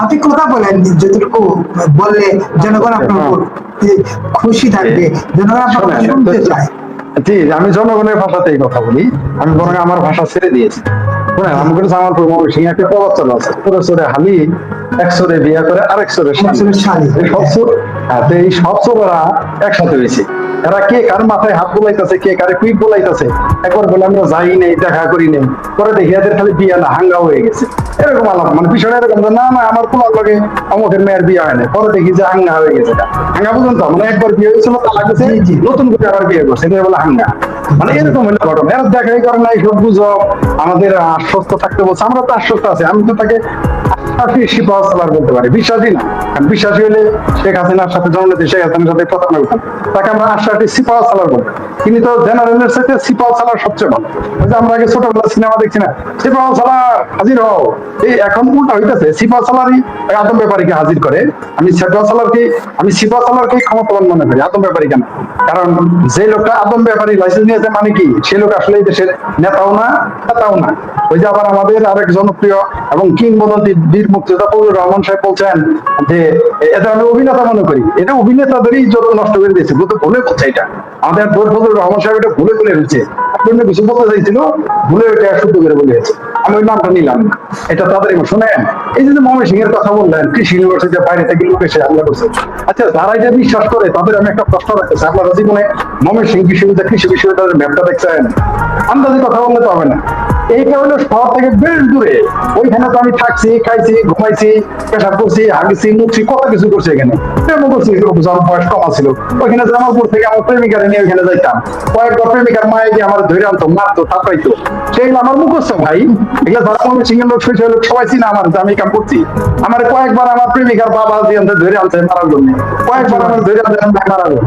আপনি কথা বলেন, যতটুকু বললে জনগণ আপনার উপর খুশি থাকবে, জনগণ আপনার শুনতে চায়। জি, আমি জনগণের ভাষাতেই কথা বলি, আমি বরং আমার ভাষা ছেড়ে দিয়েছি। শুনেন, আমি করে জামালপুর ময়মনসিংহে একটা প্রবচন আছে, চোরে হালি, এক চোরে বিয়ে করে আরেক চোরে শালি। এই সব চোরেরা একসাথে হয়েছে। এরা কে কার মাথায় হাত বোলাইতেছে, কে কারে পিঠ বোলাইতেছে। একবার বলে আমরা যাই নেই, দেখা করি নেই, পরে দেখি এদের খালি বিয়া না হাঙ্গা হয়ে গেছে, এরকম আলাপ। মানে বিষয়টা এরকম যে না না আমার কোনো লগে অমুকের মেয়ের বিয়ে হয় না, পরে দেখি যে হাঙ্গা হয়ে গেছে। হাঙ্গা পর্যন্ত মানে একবার বিয়ে হয়েছিল, তালাক হয়েছে, নতুন করে আবার বিয়ে করছে, এটা বলে হাঙ্গা। মানে এরকম হলো ঘটনা। এরা দেখাই করে না, এইসব গুজব। আমাদের আশ্বস্ত থাকতে বলছে, আমরা তো আশ্বস্ত আছি। আমি তো তাকে সিপাহসালার বলতে পারি, বিশ্বাসী না। কারণ বিশ্বাসী হলে শেখ হাসিনার সাথে জননেত্রী শেখ হাসিনার সাথে প্রতারণা করতাম, তাকে আমরা আশ্বাসী সিপাহসালার বলতাম। তিনি তো জেনারেলের সাথে সিপাহসালার সবচেয়ে ভালো। ওই যে আমরা আগে ছোটবেলা সিনেমা দেখছি না, সিপাহসালার হাজির হও, এই এখন উল্টা হইতেছে, সিপাহসালারই আদম ব্যাপারীকে হাজির করে। আমি সিপাহসালারকে ক্ষমতাবান মনে করি, আদম ব্যাপারী কেন? কারণ যে লোকটা আদম ব্যাপারী লাইসেন্স নিয়েছে মানে কি, সে লোক আসলে এই দেশের নেতাও না, নেতাও না। ওই যে আবার আমাদের আরেক জনপ্রিয় এবং কিংবদন্তি বীর মুক্তিযোদ্ধা ফজলুর রহমান সাহেব বলছেন যে এটা আমি অভিনেতা মনে করি, এটা অভিনেতাদেরই যত নষ্ট করে দিয়েছে, ভুলে বলছে। এটা আমাদের ফজলুর রহমান সাহেব এটা ভুলে হয়েছে, কিছু বলতে চাইছিল, ভুলে এটা শুদ্ধ করে বলে গেছে। আমি ওই নামটা নিলাম না, এটা তাদের শোনেন। এই যে ময়মনসিংহ এর কথা বললেন, কৃষি ইউনিভার্সিটির বাইরে থেকে লোক এসে হামলা করছে। আচ্ছা, যারা এটা বিশ্বাস করে তাদের আমি একটা প্রশ্ন রাখতেছি, আপনারা জীবনে ময়মনসিংহ বিশ্ববিদ্যালয় কৃষি বিশ্ববিদ্যালয়ের ম্যাপটা দেখছেন? আন্দাজে কথা বললে তো হবে না। এইটা হলো শহর থেকে বেশ দূরে। ওইখানে তো আমি থাকছি, খাইছি, ঘুমাইছি, পেশাব করছি, হাগিছি, মুখছি, কত কিছু করছি। এখানে প্রেমও করছি, যখন বয়স কম ছিল। ওইখানে জামালপুর থেকে আমার প্রেমিকারে নিয়ে ওইখানে যাইতাম। কয়েকবার প্রেমিকার মায়ে গিয়ে আমার ধরে আনতো, মারতো, থাপাইতো। সেইগুলো আমার মুখস্থ ভাই। এগুলো যারা ময়মনসিংহের লোক, শৈশবের লোক সবাই চিনা আমার, যে আমি কাম করছি। আমার কয়েকবার আমার প্রেমিকার বাবা দিয়ে ধরে আনছে মারার জন্য, কয়েকবার আমার ধরে আনছে মারার জন্য।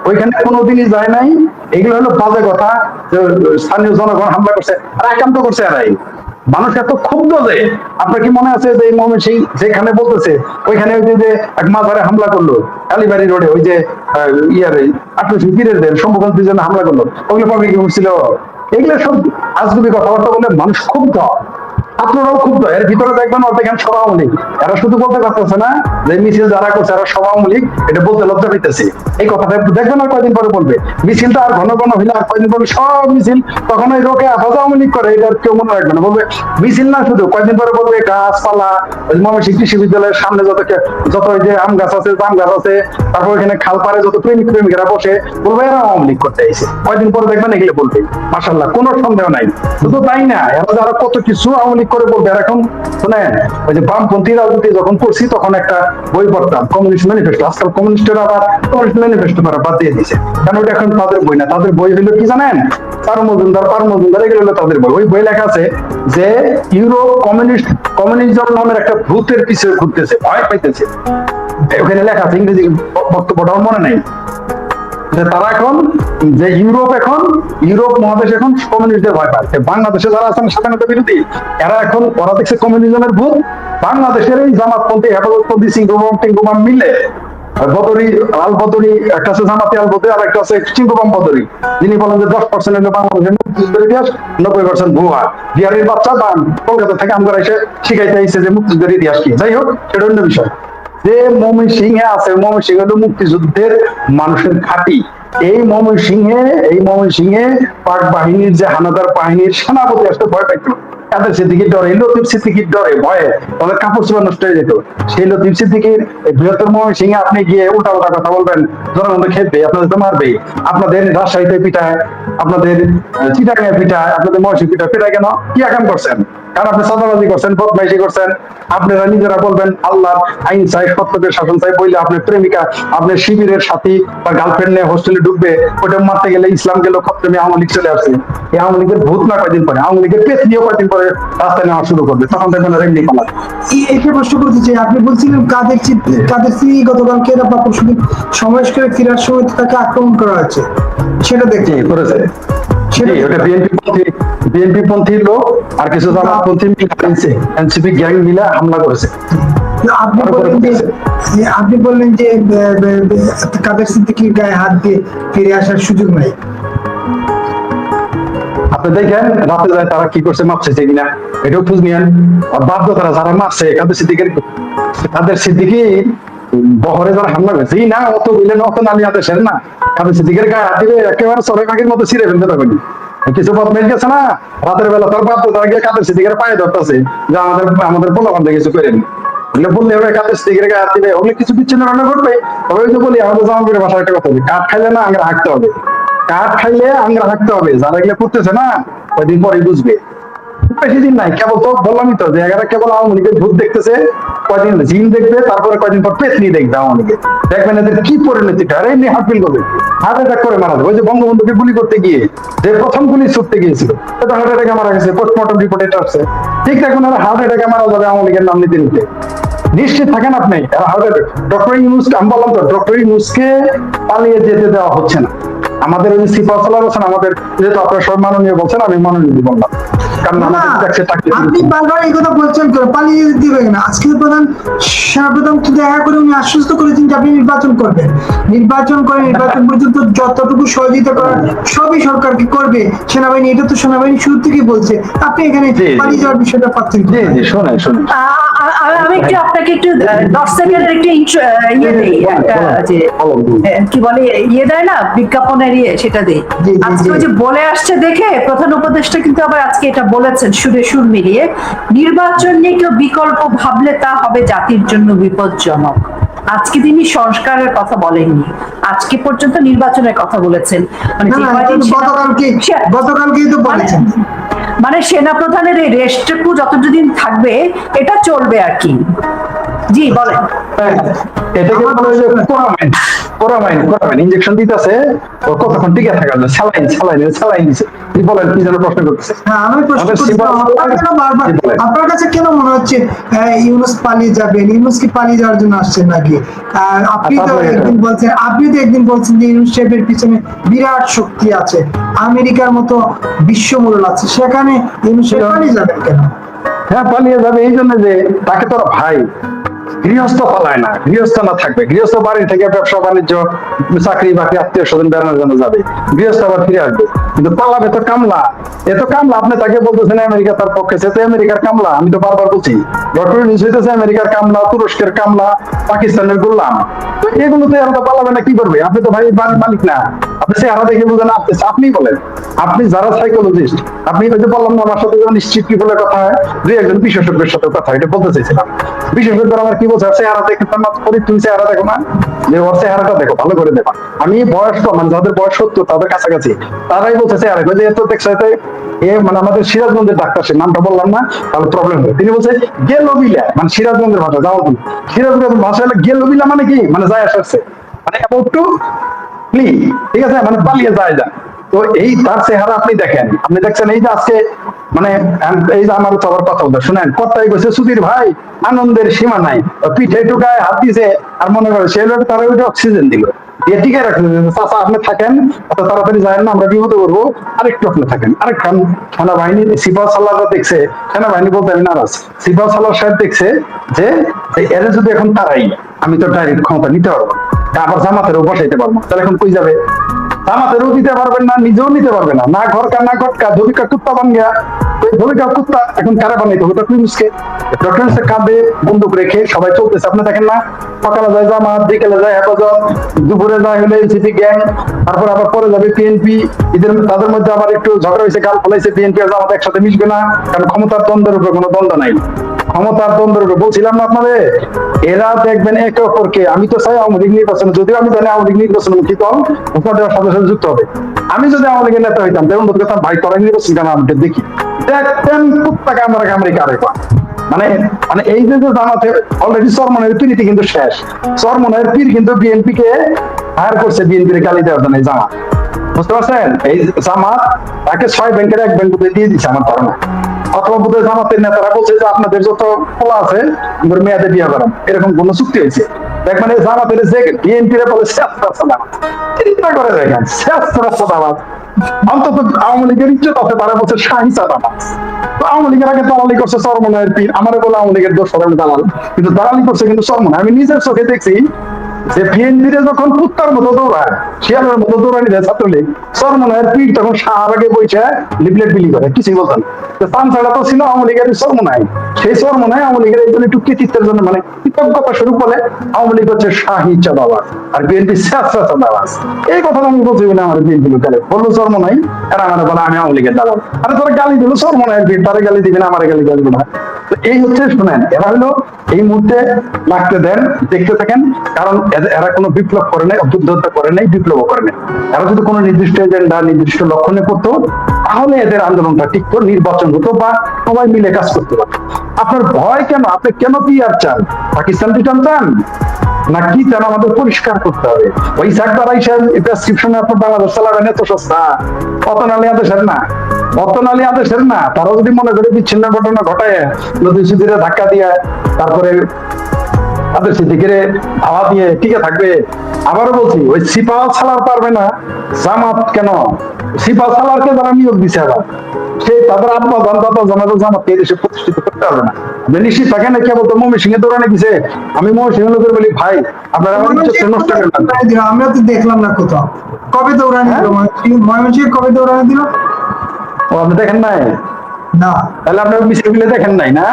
ওইখানে কোনোদিনই যায় নাই। এগুলো হলো বাজে কথা। স্থানীয় জনগণ হামলা করছে, আর একান্ত করছে এরাই। মানুষ এত ক্ষুব্ধ যে, আপনার কি মনে আছে যে ময়মনসিংহ যেখানে বলতেছে, ওইখানে ওই যে এক মাজারে হামলা করলো কালীবাড়ি রোডে, ওই যে আঠারোশো পীরের সম্ভবন্তীর জন্য হামলা করলো, ওগুলো পাবলিক ছিল। এগুলো সব আজগুবি কথাবার্তা বলে মানুষ ক্ষুব্ধ। আপনারাও ক্ষুব্ধ। এর ভিতরে দেখবেন অর্ধেক সব আওয়ামী লীগ। এরা শুধু বলতে পারতেছে না যে মিছিল যারা করছে এরা সব আওয়ামী লীগ, এটা বলতে লজ্জা পেতেছে। এই কথাটা দেখবেন আর কয়দিন পরে বলবে। মিছিলটা আর ঘন ঘন হইলে আর কয়দিন পরে সব মিছিল তখন ওই রোকে আফাজ আওয়ামী লীগ করে, এটা কেউ মনে রাখবে না। বলবে মিছিল না, শুধু কয়দিন পরে বলবে গাছপালা, ময়মনসিংহ কৃষি বিশ্ববিদ্যালয়ের সামনে যত ওই যে আম গাছ আছে, জাম গাছ আছে, তারপর ওইখানে খাল পাড়ে যত প্রেমিক প্রেমিকেরা বসে, বলবে এরা আওয়ামী লীগ করতে আইছে। কয়দিন পরে দেখবেন এগুলো বলবে, মাশাআল্লাহ, কোনো সন্দেহ নাই। শুধু তাই না, এরা যারা কত কিছু আওয়ামী লীগ করে বলবে। এখন শোনেন, ওই যে বামপন্থী রাজনীতি যখন করছি তখন একটা বই পড়তাম, কমিউনিস্ট ম্যানিফেস্টো। আজকাল কমিউনিস্টের আবার কমিউনিস্ট ম্যানিফেস্টো করা বাদ দিয়ে দিয়েছে, কারণ ওটা এখন তাদের বই না। তাদের বই হলো কি জানেন? পার মজুমদার এগুলো হলো তাদের বই। ওই বই লেখা আছে যে ইউরোপ কমিউনিজম নামের একটা ভূতের পিছিয়ে ঘুরতেছে, ভয় পাইতেছে। ওখানে লেখা আছে, ইংরেজি বক্তব্যটাও মনে নাই। তারা এখন যে ইউরোপ মহাদেশ এখন কমিউনিস্টদের ভয় পায়। বাংলাদেশে যারা আছেন স্বাধীনতা বিরোধী, এরা এখন ওরা দেখছে কমিউনিজমের ভূত। বাংলাদেশের এই জামাতপন্থী, হেফাজতপন্থী, সিংহবাম মিলে বদরি আল বদরি, একটা আছে জামাতি আল বদরি, আর একটা আছে চিঙ্কুবাম বদরি, যিনি বলেন যে 10% হলো বাংলাদেশের মুক্তিযুদ্ধের ইতিহাস, 90% ভুয়া। বিহারের বাচ্চা বা কলকাতা থেকে আমরা এসে শিখাইতে আইছে যে মুক্তিযুদ্ধের ইতিহাস কি। যাই হোক, সেটা অন্য বিষয়। যে ময়মনসিংহে আছে, ময়মনসিংহ হলো মুক্তিযুদ্ধের মানুষের ঘাঁটি। এই ময়মনসিংহে পাক বাহিনীর যে হানাদার বাহিনীর সেনাপতি আসতে ভয় পাইতো। তাদের সিদ্দিকির ডরে, লতিফ সিদ্দিকির ডরে ভয়ে তাদের কাপড় চোপড় নষ্ট হয়ে যেত। সেই লতিফ সিদ্দিকির বৃহত্তর ময়মনসিংহে আপনি গিয়ে উল্টা কথা বলবেন, জনগণ খেপবে, আপনাদের তো মারবে। আপনাদের রাজশাহীতে পিঠায়, আপনাদের চিটাগাঁয়ে পিঠায়, আপনাদের ময়মনসিংহ পিঠায় কেন? কি আকাম করছেন? কারণ আপনি চাঁদাবাজি করছেন, বদমাইশি করছেন। আপনারা নিজেরা বলবেন আল্লাহর আইন চাই, সত্যের শাসন চাই বললে আপনার প্রেমিকা, আপনার শিবিরের সাথী বা গার্লফ্রেন্ড নিয়ে হোস্টেলে ঢুকবে, ওটা মারতে গেলে ইসলাম গেল, খপ্তমে আওয়ামী লীগ চলে আসছে। এই আওয়ামী লীগের ভূত না কয়দিন পরে, আওয়ামী লীগের পেট নিয়েও কয়দিন পরে রাস্তায় নেওয়া শুরু করবে, তখন দেখবেন এমনি পালা। একে প্রশ্ন করতে চাই, আপনি বলছিলেন কাদের স্ত্রী গতকালকে বা পরশুদিন সমাবেশ করে ফেরার সময় তাকে আক্রমণ করা হয়েছে, সেটা দেখতে করেছে। বিএনপি পন্থী লোক আর কিছু জামাতপন্থী মিলে এনসিপি গ্যাং মিলে হামলা করেছে। আপনি বললেন যে কাদের সিদ্দিকীর গায়ে হাত দিয়ে ফিরে আসার সুযোগ নাই। আপনি দেখেন রাতে যায় তারা কি করছে, মাপছে কিনা, এটাও খোঁজ নিয়েন। আর বাধ্য তারা যারা মারছে কাদের সিদ্দিকীর বহরে যারা হামলা করেছে, না অত বললেন অত নামি আদেশের না, কাদের সিদ্দিকের গায়ে হাত দিলে একেবারে চড়ে পাখির মতো ছিঁড়ে ফেলতে পারবেন। কিছু বদমেল গেছে না, রাতের বেলা তার বাধ্য তারা গিয়ে কাদের সিদ্দিকের পায়ে ধরতেছে যে আমাদের পোলাপান কিছু করেন। ওগুলো বললে ওরা কাছে সিগারেট হাত দিবে, ওগুলো কিছু বিচ্ছিন্ন ঘটনা ঘটবে। তবে ওই যে বলি আমাদের জামালপুরের ভাষায় একটা কথা বলি, কাঠ খাইলে না আঙ্গারা হাঁকতে হবে, কাঠ খাইলে আঙ্গারা হাঁকতে হবে। যারা এগুলো করতেছে না কয়দিন পরে বুঝবে। বেশি দিন নাই, কেবল তো বললামই তো যে এরা কেবল আওয়ামী লীগের ভূত দেখতেছে, কয়দিন জিন দেখবে, তারপরে কয়দিন পর পেতনি দেখবে আওয়ামী লীগের, দেখবেন এদের কি পরিণতিটা। আর এমনি হার্ট ফেল করবে, হার্ট অ্যাটাক করে মারা যাবে। ওই যে বঙ্গবন্ধুকে গুলি করতে গিয়ে যে প্রথম গুলি ছুটতে গিয়েছিল, সেটা হার্ট অ্যাটাকে মারা গেছে, পোস্টমর্টম রিপোর্ট এটা আসছে। ঠিক এখন আর হার্ট অ্যাটাকে মারা যাবে আওয়ামী লীগের নাম নিতে নিতে, নিশ্চিত থাকেন আপনি। ডক্টর ইউনূস, আমি বললাম তো ডক্টর ইউনূসকে পালিয়ে যেতে দেওয়া হচ্ছে না। আমাদের ওই সিফা সালার হোসেন, আমাদের যেহেতু আপনারা সব মাননীয় বলছেন, আমি মাননীয় বললাম, কারণ আমাদের কাছে আপনি বারবার এই কথা বলছেন কেন, পালিয়ে দিবেন না? আজকে সেনাপ্রধান তো দেখা করে উনি আশ্বস্ত করেছেন যে আপনি নির্বাচন করবেন, নির্বাচন পর্যন্ত যতটুকু সহযোগিতা করার সবই সরকারকে করবে সেনাবাহিনী। এটা তো সেনাবাহিনী শুরু থেকেই বলছে, আপনি এখানে পালিয়ে যাওয়ার বিষয়টা পাচ্ছেন। শোনেন শোনেন, আমি একটু আপনাকে একটু 10 সেকেন্ডের একটু ইয়ে দেই, একটা যে কি বলে ইয়ে দেয় না বিজ্ঞাপনের ইয়ে, সেটা দেই। আজকে ওই যে বলে আসছে দেখে প্রধান উপদেষ্টা কিন্তু আবার আজকে এটা বলেছেন সুরে সুর মিলিয়ে, নির্বাচন নিয়ে কেউ বিকল্প ভাবলে তা হবে জাতির জন্য বিপজ্জনক। আজকে তিনি সংস্কারের কথা বলেননি, আজকে পর্যন্ত নির্বাচনের কথা বলেছেন। মানে গতকালকেই তো বলেছেন, মানে সেনাপ্রধানের এই রেস্টটুকু যতদিন থাকবে এটা চলবে আর কি। জি বলেন। এটাকে বলা হয় যে কোরামাইন ইনজেকশন দিতেছে, ও কতক্ষণ টিকে থাকা যায়, স্যালাইন দিছে। বলেন কি যেন প্রশ্ন করতেছে। আমি প্রশ্ন করছি আপনার কাছে কেন মনে হচ্ছে ইউনূস পালিয়ে যাবেন? ইউনূস কি পালিয়ে যাওয়ার জন্য আসছেন নাকি? আপনি তো একদিন বলছেন যে ইউনূস সাহেবের পিছনে বিরাট শক্তি আছে, আমেরিকার মতো বিশ্বমূল্য আছে, সেখানে ইউনূস সাহেব পালিয়ে যাবেন কেন? হ্যাঁ পালিয়ে যাবে এই জন্য যে তাকে তোর ভাই গৃহস্থ পালায় না, গৃহস্থ না থাকবে, গৃহস্থ বাড়ি থেকে ব্যবসা বাণিজ্য চাকরি বাকরি আত্মীয় স্বজন বেড়ানোর জন্য যাবে, গৃহস্থ আবার ফিরে আসবে। কিন্তু পালাবে তো কামলা, এত কামলা। আপনি তাকে বলতেছেন আমেরিকা তার পক্ষে, সে তো আমেরিকার কামলা। আমি তো বারবার বলছি ডক্টর ইউনূস হইতেছে আমেরিকার কামলা, তুরস্কের কামলা, পাকিস্তানের গোলাম। তো এগুলো তো এরা তো পালাবে না, কি করবে? আপনি তো ভাই বাড়ির মালিক না, আপনি চেহারা দেখে বুঝেন। আপনি বলেন, আপনি যারা সাইকোলজিস্ট, আপনি ওই যে বললাম না আমার সাথে যখন নিশ্চিত কি বলে কথা হয়, দুই একজন বিশেষজ্ঞের সাথে কথা, এটা বলতে চাইছিলাম। বিশেষজ্ঞরা আমার কি বলছে, চেহারা দেখে তুমি চেহারা দেখো না, যে ওর চেহারাটা দেখো, ভালো করে দেখো। আমি বয়স্ক, মানে যাদের বয়স 70 তাদের কাছাকাছি, তারাই বলছে চেহারা যে এত দেখছে, মানে আমাদের সিরাজগঞ্জের ডাক্তার, সে নামটা বললাম না তাহলে প্রবলেম হবে। তিনি বলছে গেলোবিলা, মানে সিরাজগঞ্জের ভাষা, জামালপুর সিরাজগঞ্জের ভাষা হলো গেলোবিলা, মানে কি, মানে যায় আসছে, মানে অ্যাবাউট টু ফ্লি, ঠিক আছে, মানে পালিয়ে যায় যা। তো এই তার চেহারা আপনি দেখেন, আপনি দেখছেন এই যে আজকে, মানে এই যে আমার সবার কথা বলতে শুনেন, কথাই কইছে সুধীর ভাই আনন্দের সীমা নাই, পিঠে টুকায় হাত দিছে, আর মনে করে সে লোক তারা ওইটা অক্সিজেন দিল, দিয়ে টিকে রাখলেন। চাচা আপনি থাকেন, এত তাড়াতাড়ি যায় না, আমরা বিপদে করবো, আরেকটু আপনি থাকেন। আরেকখান সেনাবাহিনী সিপাহ সালাররা দেখছে, সেনাবাহিনী বলতে আমি নারাজ, সিপাহ সালার সাহেব দেখছে যে এরা যদি এখন তারাই, আমি তো ডাইরেক্ট ক্ষমতা নিতে পারবো, আবার জামাতেরও বসাইতে পারবো, তাহলে এখন কই যাবে? জামাতেরও দিতে পারবেন না, নিজেও নিতে পারবে না, না ঘরকা না ঘটকা, ধবিকা কুত্তা বান গিয়া, ধবিকা কুত্তা এখন কারা বানাইতে হবে? ডক্টর ইউনূসকে। ডক্টর ইউনূসের কাঁধে বন্দুক রেখে সবাই চলতেছে, আপনি দেখেন না, সকালে যায় জামাত, বিকেলে যায় হেফাজত, দুপুরে যায় হলে এনসিপি গ্যাং, তারপর আবার পরে যাবে পিএনপি। তাদের মধ্যে আবার একটু ঝগড়া হয়েছে, গাল ফলাইছে, বিএনপি আর জামাত একসাথে মিশবে না, কারণ ক্ষমতার দ্বন্দ্বের উপরে কোনো দ্বন্দ্ব নাই। ক্ষমতার দ্বন্দ্বের উপরে বলছিলাম না আপনাদের, এরা দেখবেন একে অপরকে। আমি তো চাই আওয়ামী লীগ নির্বাচন, যদিও আমি জানি আওয়ামী লীগ নির্বাচন কি দল ঘোষণা দেওয়ার সাথে সাথে যুক্ত হবে। আমি যদি আওয়ামী লীগের নেতা হইতাম, দেখুন কথা, ভাই করাই নির্বাচন কেন আমাদের দেখি, দেখতেন কুত্তা কামড়া কামড়ি কারে পা। মানে মানে এই যে জামাতে অলরেডি চরমনের পীড়িতি কিন্তু শেষ, চরমনের পীর কিন্তু বিএনপি কে হায়ার করছে, বিএনপির গালি দেওয়ার জন্য এই জামাত, বুঝতে পারছেন? এই জামাত তাকে 6 ব্যাংকের 1 ব্যাংক দিয়ে দিচ্ছে আমার ধারণা। অথবা বোধহয় জামাতের নেতারা বলছে যে আপনাদের যত পোলা আছে আমাদের মেয়াদে বিয়ে করেন, এরকম কোন চুক্তি হয়েছে। দেখ মানে জামাতের যে বিএনপি বলে চিন্তা করে দেখেন, অন্তত আওয়ামী লীগের ইজ্জত আছে, তারা বলছে শাহী চাঁদাবাজ। তো আওয়ামী লীগের আগে দালালি করছে চরমনের পীর, আমার বলে আওয়ামী লীগের দোষ হবে দালাল, কিন্তু দালালি করছে কিন্তু চরমনে। আমি নিজের চোখে দেখছি যে বিএনপির যখন কুত্তার মতো দৌড়ায়, শিয়ালের মতো দৌড়ানি দেয় ছাত্রলীগ, চরমনের পীর তখন শাহবাগে বইছে লিফলেট বিলি করে, কিছুই বলতেন। তানছাড়া তো ছিল আওয়ামী লীগের চরমনাই, সেই চরমনাই আওয়ামী লীগের এই জন্য একটু কৃতিত্বের জন্য, মানে কৃতজ্ঞতা স্বরূপ বলে আওয়ামী লীগ হচ্ছে শাহী চাঁদাবাজ আর বিএনপি স্যাঁচা চাঁদাবাজ। এই কথাটা আমি বলছি না, আমার বিএনপি লোকালে বললো চরমনাই, এরা মানে বলে আমি আওয়ামী লীগের দালাল। আরে তোরা গালি দিল চরমনাইয়ের পীর, তারা গালি দিবি না, আমার গালি দিবি না। তো এই হচ্ছে, শুনেন, এরা হলো এই মুহূর্তে লাগতে দেন, দেখতে থাকেন, কারণ এরা কোনো বিপ্লব করে নাই, অভ্যুত্থান করে নাই, বিপ্লব করে নাই। এরা যদি কোনো নির্দিষ্ট এজেন্ডা, নির্দিষ্ট লক্ষ্যে করতো, তাহলে এদের আন্দোলনটা টিকতো, নির্বাচন হতো, বা সবাই মিলে কাজ করতে পারতো। আপনার ভয় কেন? আপনি কেন পিআর চান? পাকিস্তান রিটার্ন চান না কি চান? আমাদের পরিষ্কার করতে হবে। ওই সাকদার আইসা প্রেসক্রিপশনে আপনার বাংলাদেশ চালাবেন, এত সস্তা? অতন আলী আদেশের না, অতন আলী আদেশের না। তারা যদি মনে করে বিচ্ছিন্ন ঘটনা ঘটায়, নদী সুদীরে ধাক্কা দিয়ে, তারপরে তাদের সিদ্দিকের ধাওয়া দিয়ে টিকে থাকবে। আবারও বলছি, ওই সিপাহ সালার পারবে না জামাত। কেন? সিপাহ সালারকে যারা নিয়োগ দিচ্ছে, আবার সে তাদের আব্বা দাদা জামাতের জামাতকে এই দেশে প্রতিষ্ঠিত করতে পারবে না। নিশ্চিত থাকে না, কেবল তো মমি সিংহে দৌড়ানে গেছে। আমি মমি সিংহ লোকের বলি, ভাই আপনারা আমার ইজ্জত নষ্ট করবেন। আমরা তো দেখলাম না কোথাও। কবে দৌড়ানি দিল ময়মনসিংহে? কবে দৌড়ানি দিল? ও, আপনি দেখেন নাই? না। তাহলে আপনার মিছিলগুলো দেখেন নাই না?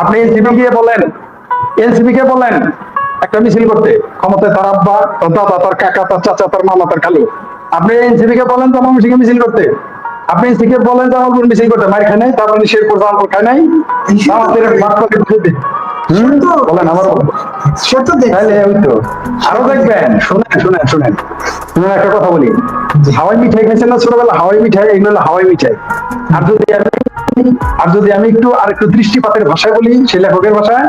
আপনি এনসিপি কে বলেন, এনসিপি কে বলেন একটা মিছিল করতে, ক্ষমতায় তার আব্বা, তার দাদা, তার কাকা, তার চাচা, তার মামা, তার খালু। আপনি এনসিপি কে বলেন জামালপুর মিছিল করতে, আপনি এনসিপি কে বলেন জামালপুর মিছিল করতে, মার খায় নাই, তারপরে শেরপুর জামালপুর খায় নাই, বলেন আমার সে তো তাহলে ওই তো। আরো দেখবেন, শুনেন শুনেন শুনেন শুনেন, একটা কথা বলি। হাওয়াই মিঠাই খাইছেন না ছোটবেলা? হাওয়াই মিঠাই, এগুলো হলো হাওয়াই মিঠাই। আর যদি আমি একটু দৃষ্টিপাতের ভাষায় বলি, সেই লেখকের ভাষায়,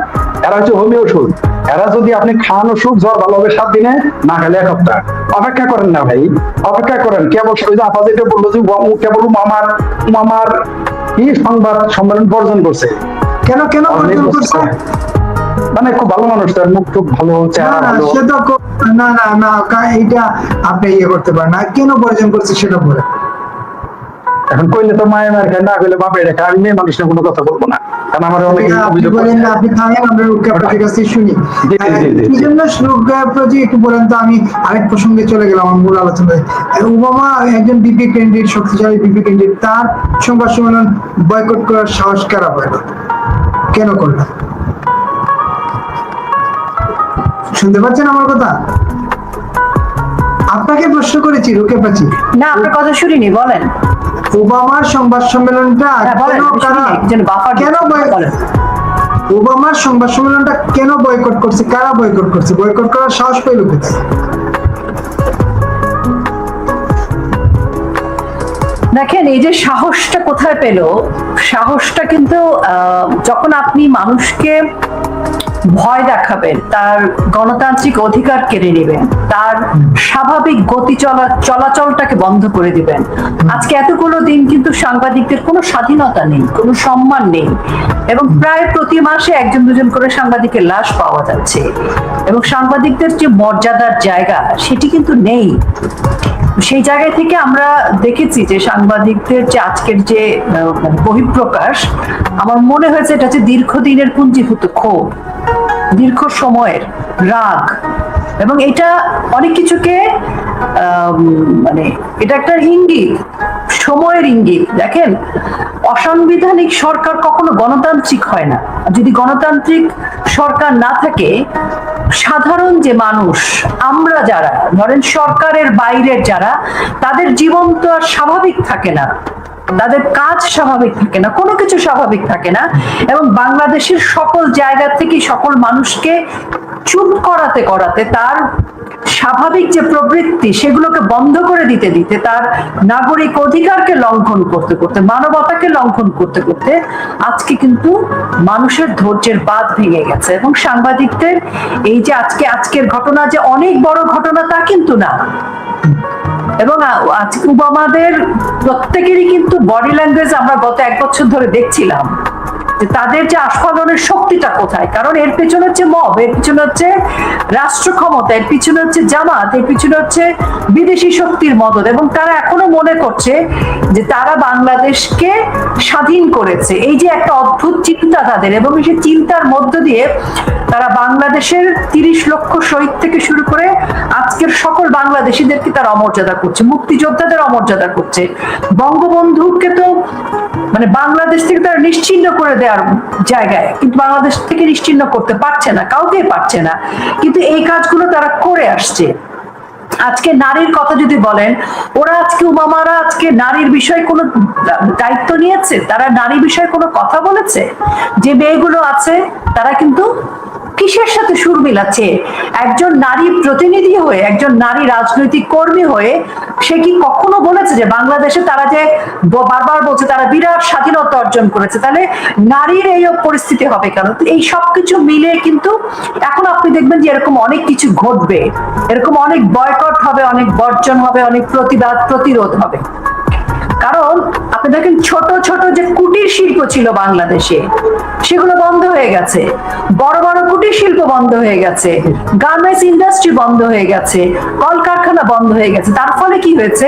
এরা হচ্ছে হোমিও ওষুধ। এরা যদি আপনি খান ওষুধ, জ্বর ভালো হবে 7 দিনে, না খেলে 1 সপ্তাহ। অপেক্ষা করেন না ভাই, অপেক্ষা করেন। কেবল ওই যে আপা যেটা বললো যে কেবল মামার কি সংবাদ সম্মেলন বর্জন করছে। কেন বর্জন করছে? মানে খুব ভালো মানুষ, তার মুখ খুব ভালো, চেহারা ভালো। সে তো না এইটা আপনি ইয়ে করতে পারেন না। কেন বর্জন করছে সেটা বলে। এখন কইলে তো মায়ের মার খায়, না কইলে বাপের রেখা। আমি মেয়ে মানুষ না, কোনো কথা বলবো না, কারণ আমার অনেক অভিযোগ বলেন না। আপনি থামেন, আমরা রুকেয়া প্রতির কাছে শুনি। এই জন্য রুকেয়া প্রতি একটু বলেন তো। আমি আরেক প্রসঙ্গে চলে গেলাম, আমার মূল আলোচনায়। ওবামা একজন বিপি ক্যান্ডিডেট, শক্তিশালী বিপি ক্যান্ডিডেট, তার সংবাদ সম্মেলন বয়কট করার সাহস কারা পাইল? কেন করল? শুনতে পাচ্ছেন আমার কথা? আপনাকে প্রশ্ন করেছি রুকেয়া প্রাচী। না, আপনার কথা শুনিনি, বলেন। ওবামার সংবাদ সম্মেলনটা ওবামার সংবাদ সম্মেলনটা কেন বয়কট করছে? কারা বয়কট করছে? বয়কট করার সাহস পেল কোথায়? দেখেন, এই যে সাহসটা কোথায় পেল, সাহসটা কিন্তু যখন আপনি মানুষকে ভয় দেখাবেন, তার গণতান্ত্রিক অধিকার কেড়ে নেবেন, তার স্বাভাবিক গতি চলাচলটাকে বন্ধ করে দিবেন। আজকে এতগুলো দিন কিন্তু সাংবাদিকদের কোনো স্বাধীনতা নেই, কোনো সম্মান নেই, এবং প্রায় প্রতি মাসে 1-2 করে সাংবাদিকের লাশ পাওয়া যাচ্ছে, এবং সাংবাদিকদের যে মর্যাদার জায়গা সেটি কিন্তু নেই। সেই জায়গা থেকে আমরা দেখেছি যে সাংবাদিকদের যে আজকের যে বহিঃপ্রকাশ, আমার মনে হয়েছে এটা হচ্ছে দীর্ঘদিনের পুঞ্জীভূত ক্ষোভ, দীর্ঘ সময়ের রাগ, এবং এটা অনেক কিছুকে মানে এটা একটা ইঙ্গিত, সময়ের ইঙ্গিত। দেখেন, অসাংবিধানিক সরকার কখনো গণতান্ত্রিক হয় না। যদি গণতান্ত্রিক সরকার না থাকে, সাধারণ যে মানুষ, আমরা যারা ধরেন সরকারের বাইরের যারা, তাদের জীবন তো আর স্বাভাবিক থাকে না, তাদের কাজ স্বাভাবিক থাকে না, কোনো কিছু স্বাভাবিক থাকে না। এবং বাংলাদেশের সকল জায়গা থেকে সকল মানুষকে চুপ করাতে করাতে, তার স্বাভাবিক যে প্রবৃত্তি সেগুলোকে বন্ধ করে দিতে দিতে, তার নাগরিক অধিকারকে লঙ্ঘন করতে করতে, মানবতাকে লঙ্ঘন করতে করতে আজকে কিন্তু মানুষের ধৈর্যের বাঁধ ভেঙে গেছে। এবং সাংবাদিকদের এই যে আজকের ঘটনা যে অনেক বড় ঘটনা তা কিন্তু না। এবং ওবামাদের প্রত্যেকেরই কিন্তু বডি ল্যাঙ্গুয়েজ আমরা গত 1 বছর ধরে দেখছিলাম যে তাদের যে আস্ফালনের শক্তিটা কোথায়। কারণ এর পেছনে হচ্ছে মব, এর পিছনে হচ্ছে রাষ্ট্র ক্ষমতা, এর পিছনে হচ্ছে জামাত, এর পিছনে হচ্ছে বিদেশি শক্তির মদত, এবং তারা এখনো মনে করছে যে তারা বাংলাদেশকে স্বাধীন করেছে। এই যে একটা অদ্ভুত চিন্তা তাদের, এবং সেই চিন্তার মধ্য দিয়ে তারা বাংলাদেশের 30 লক্ষ শহীদ থেকে শুরু করে আজকের সকল বাংলাদেশিদেরকে তারা অমর্যাদা করছে, মুক্তিযোদ্ধাদের অমর্যাদা করছে। বঙ্গবন্ধুকে তো মানে বাংলাদেশ থেকে তারা নিশ্চিহ্ন করে দেওয়ার জায়গায়, কিন্তু বাংলাদেশ থেকে নিশ্চিহ্ন করতে পারছে না, কাউকেই পারছে না, কিন্তু এই কাজগুলো তারা করে আসছে। আজকে নারীর কথা যদি বলেন, ওরা আজকে উমামারা আজকে নারীর বিষয়ে কোনো দায়িত্ব নিয়েছে? তারা নারী বিষয়ে কোনো কথা বলেছে? যে মেয়েগুলো আছে তারা কিন্তু কিসের সাথে সুর মিলাচ্ছে? একজন নারী প্রতিনিধি হয়ে, একজন নারী রাজনৈতিক কর্মী হয়ে সে কি কখনো বলেছে যে বাংলাদেশে তারা যে বারবার বলছে তারা বিরাট স্বাধীনতা অর্জন করেছে, তাহলে নারীর এই পরিস্থিতি হবে কেন? তো এই সবকিছু মিলে কিন্তু এখন আপনি দেখবেন যে এরকম অনেক কিছু ঘটবে, এরকম অনেক বয়কট হবে, অনেক বর্জন হবে, অনেক প্রতিবাদ প্রতিরোধ হবে। কারণ আপনি দেখেন ছোট ছোট যে কুটির শিল্প ছিল বাংলাদেশে সেগুলো বন্ধ হয়ে গেছে, বড় বড় কুটির শিল্প বন্ধ হয়ে গেছে, গার্মেন্টস ইন্ডাস্ট্রি বন্ধ হয়ে গেছে, কলকারখানা বন্ধ হয়ে গেছে। তার ফলে কি হয়েছে,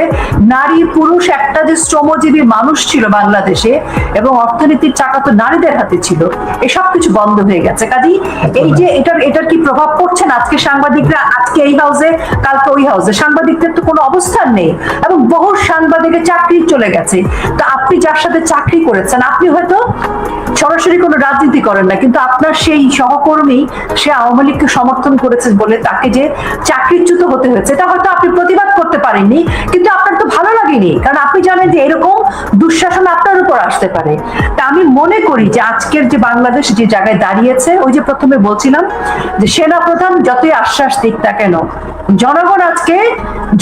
নারী পুরুষ একটা যে শ্রমজীবী মানুষ ছিল বাংলাদেশে এবং অর্থনীতির চাকা তো নারীদের হাতে ছিল, এসব কিছু বন্ধ হয়ে গেছে। কাজেই এই যে এটার কি প্রভাব পড়ছে না? আজকে সাংবাদিকরা আজকে এই হাউসে কালকে ওই হাউসে, সাংবাদিকদের তো কোনো অবস্থান নেই এবং বহু সাংবাদিকের চাকরি চলে গেছে। তো আপনি যার সাথে চাকরি করেছেন, আপনি হয়তো সরাসরি কোনো রাজনীতি করেন না, কিন্তু আপনার সেই সহকর্মী সে আওয়ামী লীগকে সমর্থন করেছে বলে তাকে যে চাকরিচ্যুত হতে হয়েছে, এটা হয়তো আপনি প্রতিবাদ করতে পারেননি, কিন্তু আপনার তো ভালো লাগেনি, কারণ আপনি জানেন যে এরকম দুঃশাসন আপনার উপর আসতে পারে। তা আমি মনে করি যে আজকের যে বাংলাদেশ যে জায়গায় দাঁড়িয়েছে, ওই যে প্রথমে বলছিলাম যে সেনাপ্রধান যতই আশ্বাস দিক না কেন, জনগণ আজকে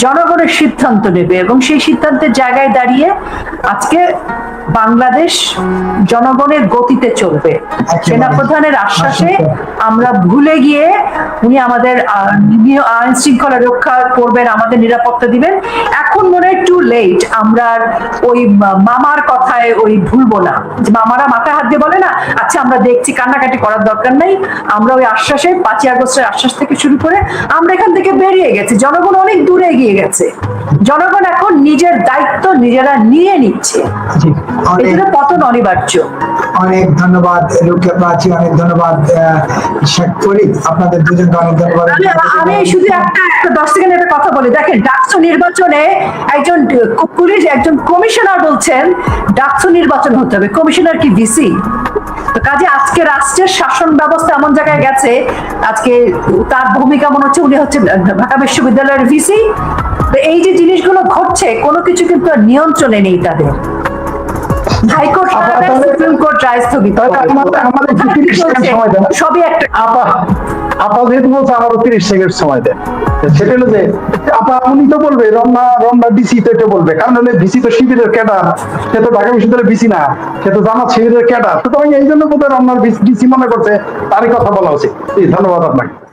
জনগণের সিদ্ধান্ত নেবে এবং সেই সিদ্ধান্তের জায়গায় দাঁড়িয়ে আজকে বাংলাদেশ জনগণের গতিতে চলবে। সেনাপ্রধানের আশ্বাসে আমরা ভুলে গিয়ে উনি আমাদের আইন শৃঙ্খলা রক্ষা করবেন, আমাদের নিরাপত্তা দিবেন। এখন মনে হয় টু লেট, আমরা আর ওই মামার কথায় ওই ভুলবো না। যে মামারা মাথায় হাত দিয়ে বলে না, আচ্ছা আমরা দেখছি, কান্নাকাটি করার দরকার নাই। আমরা ওই আশ্বাসে 5ই আগস্টের আশ্বাস থেকে শুরু করে আমরা এখান থেকে বেরিয়ে গেছি, জনগণ অনেক দূরে এগিয়ে গেছে, জনগণ এখন নিজের দায়িত্ব নিজেরা নিয়ে নিচ্ছে, এই জন্য পতন অনিবার্য। অনেক ধন্যবাদ রুকিয়া প্রাচী, অনেক ধন্যবাদ শেখ ফরিদ, আপনাদের দুজনকে অনেক ধন্যবাদ। আমি শুধু একটা 10 সেকেন্ড একটা কথা বলি। দেখেন, ডাকসু নির্বাচনে একজন পুলিশ একজন কমিশনার বলছেন ডাকসু নির্বাচন হতে হবে, কমিশনার কি ভিসি? তো কাজে আজকে রাষ্ট্রের শাসন ব্যবস্থা এমন জায়গায় গেছে, আজকে তার ভূমিকা মনে হচ্ছে উনি হচ্ছে ঢাকা বিশ্ববিদ্যালয়ের ভিসি। তো এই যে জিনিসগুলো ঘটছে, কোনো কিছু কিন্তু নিয়ন্ত্রণে নেই তাদের। হাইকোর্ট, সুপ্রিম কোর্ট রায় স্থগিত, সবই একটা। আপা যেহেতু বলছে আমারও 30 সেকেন্ড সময় দেন, সেটা হলো যে আপা উনি তো বলবে রমনা ডিসি তো এটা বলবে, কারণ হলে ভিসি তো শিবিরের ক্যাডার, সে তো ঢাকা বিশ্ববিদ্যালয়ের ভিসি না, সে তো জামাত শিবিরের ক্যাডার, সুতরাং এই জন্য বোধহয় রমনার ডিসি মনে করছে তারই কথা বলা উচিত। ধন্যবাদ আপনাকে।